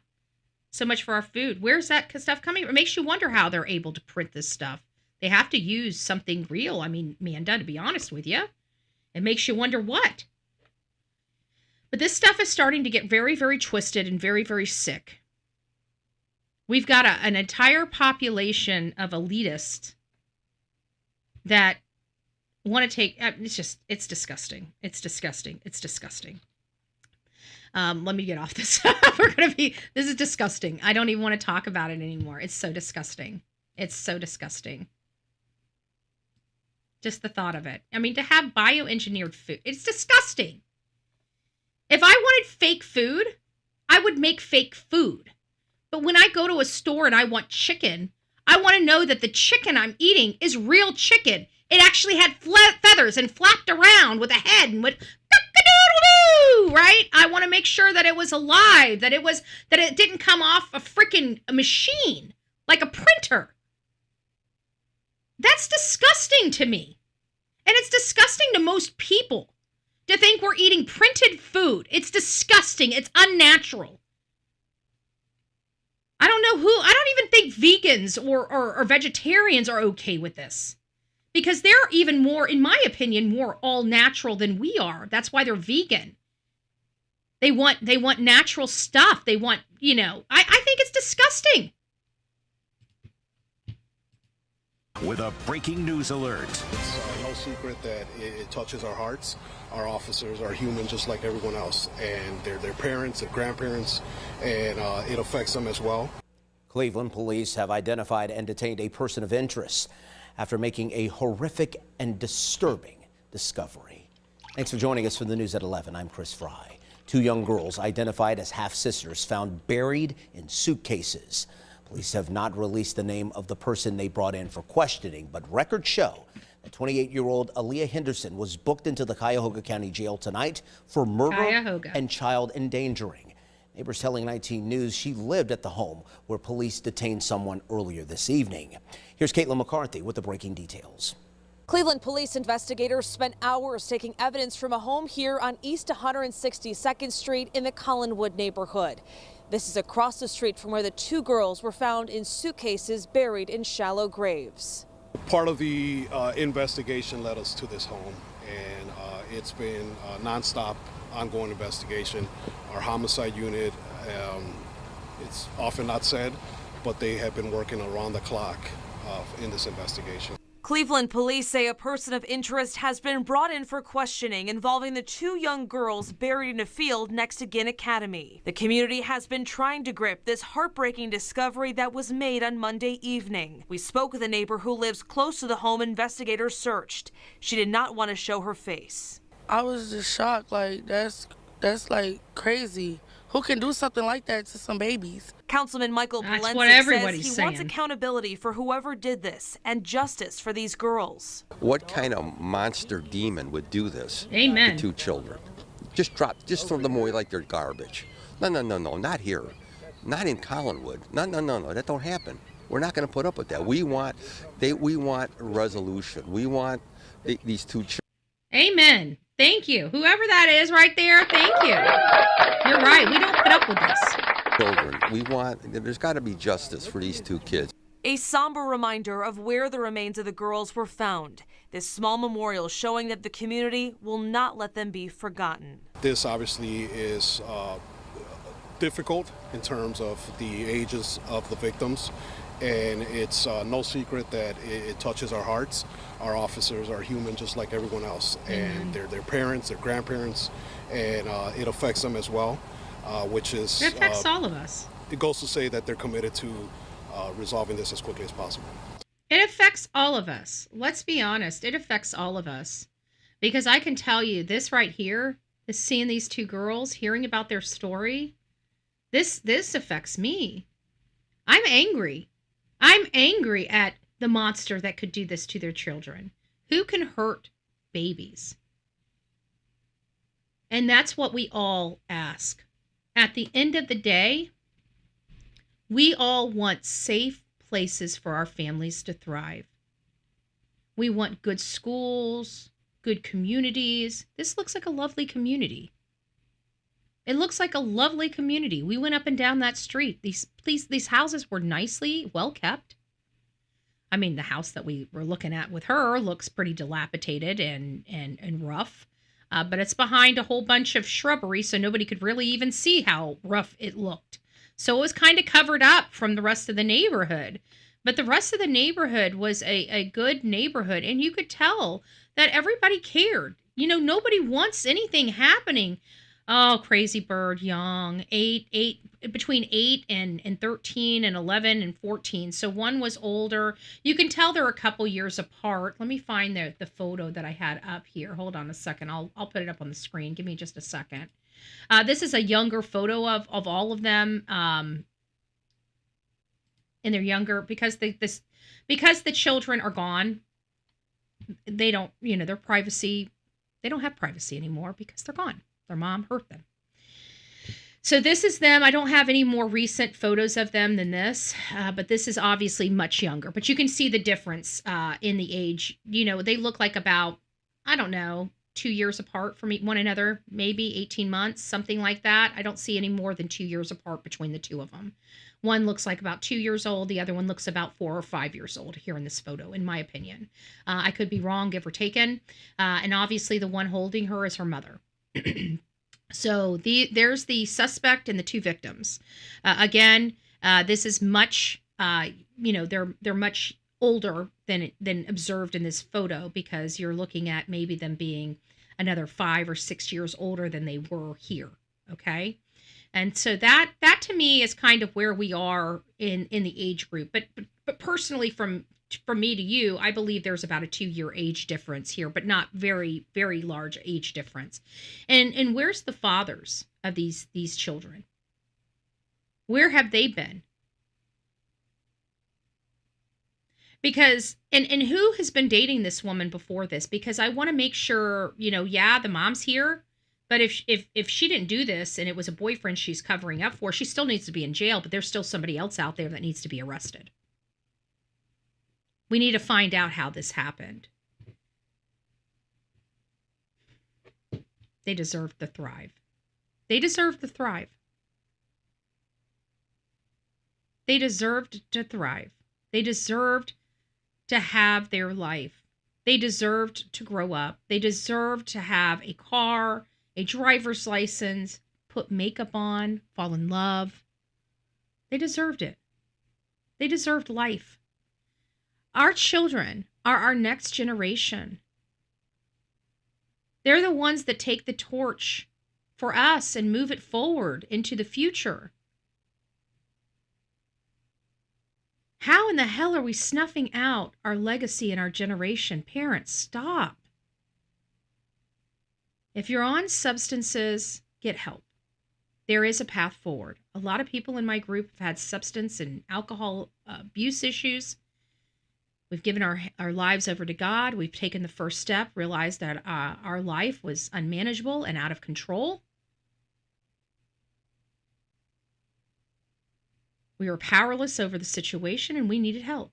So much for our food. Where's that stuff coming? It makes you wonder how they're able to print this stuff. They have to use something real. I mean, Amanda, to be honest with you, it makes you wonder what. But this stuff is starting to get very, very twisted and very, very sick. We've got an entire population of elitists that want to take, it's disgusting. It's disgusting. It's disgusting. Let me get off this. This is disgusting. I don't even want to talk about it anymore. It's so disgusting. It's so disgusting. Just the thought of it. I mean, to have bioengineered food, it's disgusting. If I wanted fake food, I would make fake food. But when I go to a store and I want chicken, I want to know that the chicken I'm eating is real chicken. It actually had feathers and flapped around with a head and went cock-a-doodle-doo, right? I want to make sure that it was alive, that it didn't come off a freaking machine like a printer. That's disgusting to me. And it's disgusting to most people to think we're eating printed food. It's disgusting. It's unnatural. I don't even think vegans or vegetarians are okay with this. Because they're even more, in my opinion, more all natural than we are. That's why they're vegan. They want natural stuff. They want, I think it's disgusting. With a breaking news alert. It's no secret that it touches our hearts. Our officers are human just like everyone else. And they're their parents, their grandparents, and it affects them as well. Cleveland police have identified and detained a person of interest after making a horrific and disturbing discovery. Thanks for joining us for the news at 11. I'm Chris Fry. Two young girls identified as half-sisters found buried in suitcases. Police have not released the name of the person they brought in for questioning, but records show that 28-year-old Aliyah Henderson was booked into the Cuyahoga County Jail tonight for murder and child endangering. Neighbors telling 19 News she lived at the home where police detained someone earlier this evening. Here's Caitlin McCarthy with the breaking details. Cleveland police investigators spent hours taking evidence from a home here on East 162nd Street in the Collinwood neighborhood. This is across the street from where the two girls were found in suitcases buried in shallow graves. Part of the investigation led us to this home, and it's been a nonstop, ongoing investigation. Our homicide unit, it's often not said, but they have been working around the clock in this investigation. Cleveland police say a person of interest has been brought in for questioning involving the two young girls buried in a field next to Ginn Academy. The community has been trying to grip this heartbreaking discovery that was made on Monday evening. We spoke with a neighbor who lives close to the home investigators searched. She did not want to show her face. I was just shocked. Like, that's like crazy. Who can do something like that to some babies? Councilman Michael Polensek says he wants accountability for whoever did this and justice for these girls. What kind of monster demon would do this Amen. to two children? Just throw them away like they're garbage. No, not here. Not in Collinwood. No, that don't happen. We're not going to put up with that. We want resolution. We want these two children. Amen. Thank you. Whoever that is right there, thank you. You're right. We don't put up with this. Children, there's got to be justice for these two kids. A somber reminder of where the remains of the girls were found. This small memorial showing that the community will not let them be forgotten. This obviously is difficult in terms of the ages of the victims, and it's no secret that it touches our hearts. Our officers are human just like everyone else, and they're their parents, their grandparents, and it affects them as well, which is... It affects all of us. It goes to say that they're committed to resolving this as quickly as possible. It affects all of us. Let's be honest. It affects all of us. Because I can tell you, this right here, is seeing these two girls, hearing about their story, this affects me. I'm angry. I'm angry at the monster that could do this to their children. Who can hurt babies? And that's what we all ask. At the end of the day, We all want safe places for our families to thrive. We want good schools, good communities. This looks like a lovely community. It looks like a lovely community. We went up and down that street. These houses were nicely, well kept. I mean, the house that we were looking at with her looks pretty dilapidated and rough. But it's behind a whole bunch of shrubbery, so nobody could really even see how rough it looked. So it was kind of covered up from the rest of the neighborhood. But the rest of the neighborhood was a good neighborhood, and you could tell that everybody cared. You know, nobody wants anything happening. Oh, crazy bird, young, between 8 and 13 and 11 and 14. So one was older. You can tell they're a couple years apart. Let me find the photo that I had up here. Hold on a second. I'll put it up on the screen. Give me just a second. This is a younger photo of all of them. And they're younger because the children are gone. They don't, their privacy. They don't have privacy anymore because they're gone. Their mom hurt them. So this is them. I don't have any more recent photos of them than this, but this is obviously much younger. But you can see the difference in the age. They look like about, 2 years apart from one another, maybe 18 months, something like that. I don't see any more than 2 years apart between the two of them. One looks like about 2 years old. The other one looks about 4 or 5 years old here in this photo, in my opinion. I could be wrong, give or taken. And obviously the one holding her is her mother. So there's the suspect and the two victims. Again, this is much, they're much older than observed in this photo because you're looking at maybe them being another 5 or 6 years older than they were here. Okay. And so that to me is kind of where we are in the age group. But personally, from me to you, I believe there's about a 2-year age difference here, but not very, very large age difference. And where's the fathers of these children? Where have they been? Because, and who has been dating this woman before this? Because I want to make sure, the mom's here, but if she didn't do this and it was a boyfriend she's covering up for, she still needs to be in jail, but there's still somebody else out there that needs to be arrested. We need to find out how this happened. They deserve to thrive. They deserve to thrive. They deserved to thrive. They deserved to have their life. They deserved to grow up. They deserved to have a car, a driver's license, put makeup on, fall in love. They deserved it. They deserved life. Our children are our next generation. They're the ones that take the torch for us and move it forward into the future. How in the hell are we snuffing out our legacy and our generation? Parents, stop. If you're on substances, get help. There is a path forward. A lot of people in my group have had substance and alcohol abuse issues. We've given our lives over to God. We've taken the first step, realized that our life was unmanageable and out of control. We were powerless over the situation and we needed help.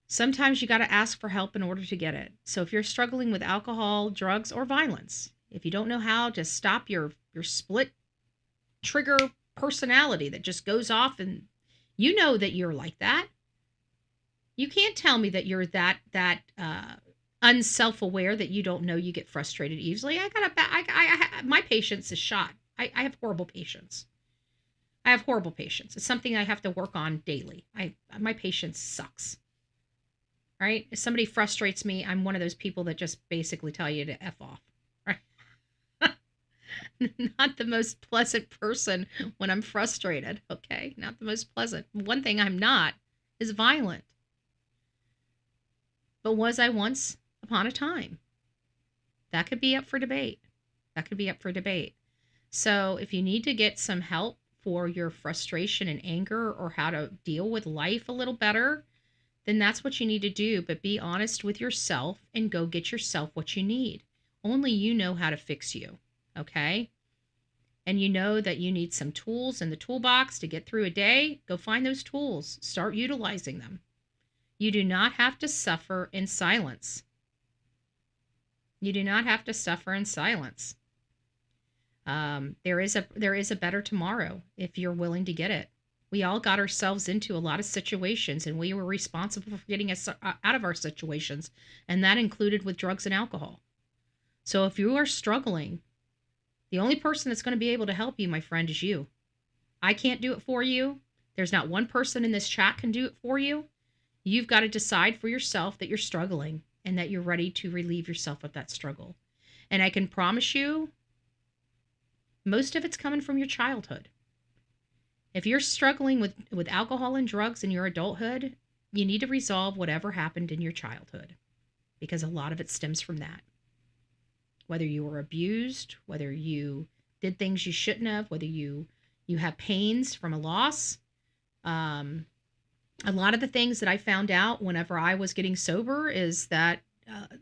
Sometimes you got to ask for help in order to get it. So if you're struggling with alcohol, drugs, or violence, if you don't know how to stop your split trigger personality that just goes off and you know that you're like that, you can't tell me that you're that unself-aware that you don't know you get frustrated easily. My patience is shot. I have horrible patience. I have horrible patience. It's something I have to work on daily. My patience sucks. Right? If somebody frustrates me, I'm one of those people that just basically tell you to F off. Right? Not the most pleasant person when I'm frustrated. Okay? Not the most pleasant. One thing I'm not is violent. But was I once upon a time? That could be up for debate. So if you need to get some help for your frustration and anger or how to deal with life a little better, then that's what you need to do. But be honest with yourself and go get yourself what you need. Only you know how to fix you. Okay? and you know that you need some tools in the toolbox to get through a day, go find those tools. Start utilizing them. You do not have to suffer in silence. You do not have to suffer in silence. There is a better tomorrow if you're willing to get it. We all got ourselves into a lot of situations, and we were responsible for getting us out of our situations, and that included with drugs and alcohol. So if you are struggling, the only person that's going to be able to help you, my friend, is you. I can't do it for you. There's not one person in this chat can do it for you. You've got to decide for yourself that you're struggling and that you're ready to relieve yourself of that struggle. And I can promise you, most of it's coming from your childhood. If you're struggling with alcohol and drugs in your adulthood, you need to resolve whatever happened in your childhood, because a lot of it stems from that. Whether you were abused, whether you did things you shouldn't have, whether you have pains from a loss. A lot of the things that I found out whenever I was getting sober is that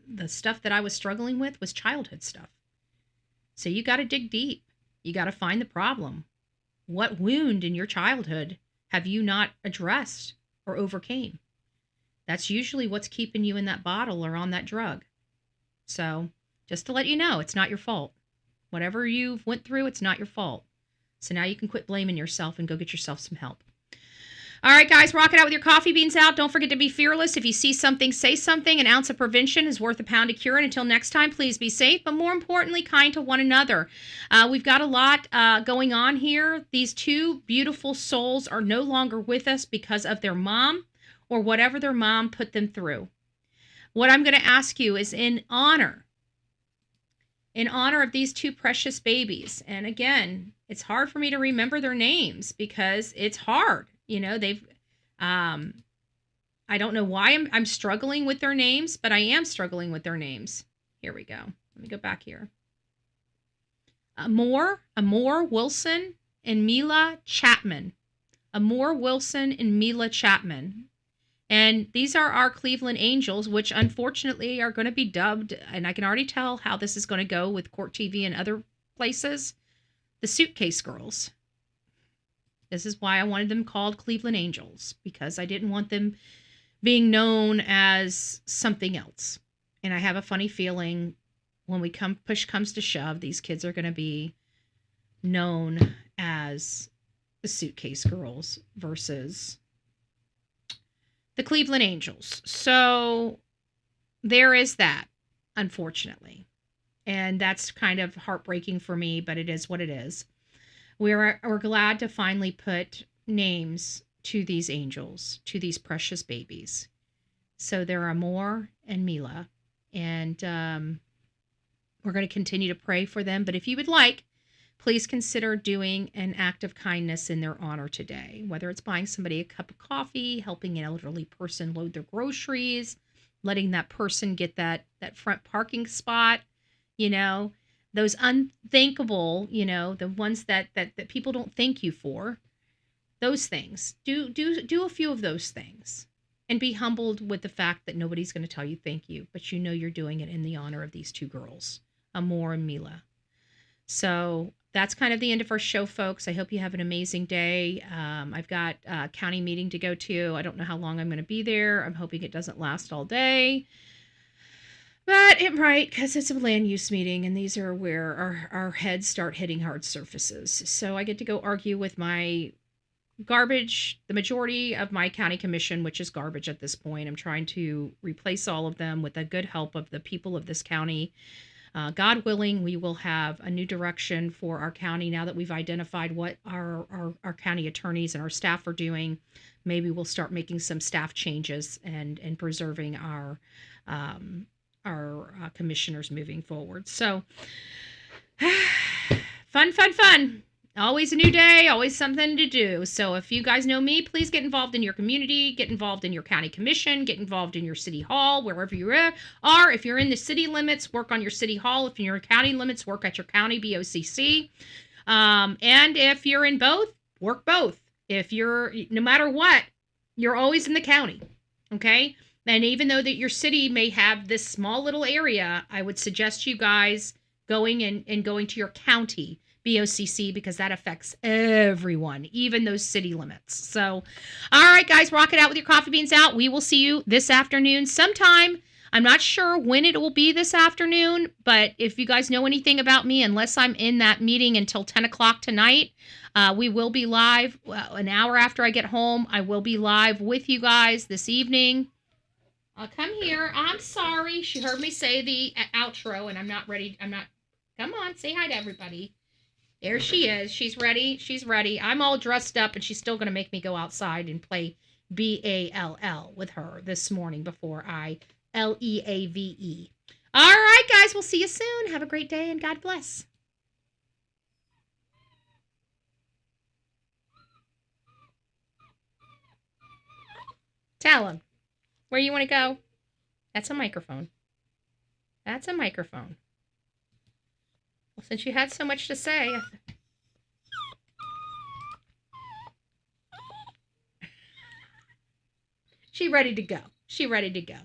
the stuff that I was struggling with was childhood stuff. So you got to dig deep. You got to find the problem. What wound in your childhood have you not addressed or overcame? That's usually what's keeping you in that bottle or on that drug. So just to let you know, it's not your fault. Whatever you've went through, it's not your fault. So now you can quit blaming yourself and go get yourself some help. All right, guys, rock it out with your coffee beans out. Don't forget to be fearless. If you see something, say something. An ounce of prevention is worth a pound of cure. And until next time, please be safe, but more importantly, kind to one another. We've got a lot going on here. These two beautiful souls are no longer with us because of their mom or whatever their mom put them through. What I'm going to ask you is in honor of these two precious babies. And again, it's hard for me to remember their names because it's hard. You know, I don't know why I'm struggling with their names, but I am struggling with their names. Here we go. Let me go back here. Amor Wilson and Mila Chatman. Amor Wilson and Mila Chatman. And these are our Cleveland Angels, which unfortunately are going to be dubbed, and I can already tell how this is going to go with Court TV and other places, the Suitcase Girls. This is why I wanted them called Cleveland Angels, because I didn't want them being known as something else. And I have a funny feeling when push comes to shove, these kids are going to be known as the Suitcase Girls versus the Cleveland Angels. So there is that, unfortunately. And that's kind of heartbreaking for me, but it is what it is. We're glad to finally put names to these angels, to these precious babies. So there are Amor and Mila. And we're going to continue to pray for them. But if you would like, please consider doing an act of kindness in their honor today. Whether it's buying somebody a cup of coffee, helping an elderly person load their groceries, letting that person get that front parking spot, you know, those unthinkable, you know, the ones that people don't thank you for, those things. Do a few of those things and be humbled with the fact that nobody's going to tell you thank you, but you know you're doing it in the honor of these two girls, Amor and Mila. So that's kind of the end of our show, folks. I hope you have an amazing day. I've got a county meeting to go to. I don't know how long I'm going to be there. I'm hoping it doesn't last all day. But it might, because it's a land use meeting, and these are where our heads start hitting hard surfaces. So I get to go argue with my garbage, the majority of my county commission, which is garbage at this point. I'm trying to replace all of them with the good help of the people of this county. God willing, we will have a new direction for our county now that we've identified what our county attorneys and our staff are doing. Maybe we'll start making some staff changes and preserving our commissioners moving forward. So fun. Always a new day, always something to do. So if you guys know me, please get involved in your community, get involved in your county commission, get involved in your city hall, wherever you are. If you're in the city limits, work on your city hall. If you're in county limits, work at your county BOCC. And if you're in both, work both. If you're, no matter what, you're always in the county, okay? And even though that your city may have this small little area, I would suggest you guys going to your county, BOCC, because that affects everyone, even those city limits. So, all right, guys, rock it out with your coffee beans out. We will see you this afternoon sometime. I'm not sure when it will be this afternoon, but if you guys know anything about me, unless I'm in that meeting until 10 o'clock tonight, we will be live an hour after I get home. I will be live with you guys this evening. Come here. I'm sorry. She heard me say the outro, and I'm not ready. Come on, say hi to everybody. There she is. She's ready. She's ready. I'm all dressed up, and she's still going to make me go outside and play BALL with her this morning before I LEAVE. All right, guys. We'll see you soon. Have a great day, and God bless. Tell him. Where you want to go? That's a microphone. That's a microphone. Well, since you had so much to say... She ready to go. She ready to go.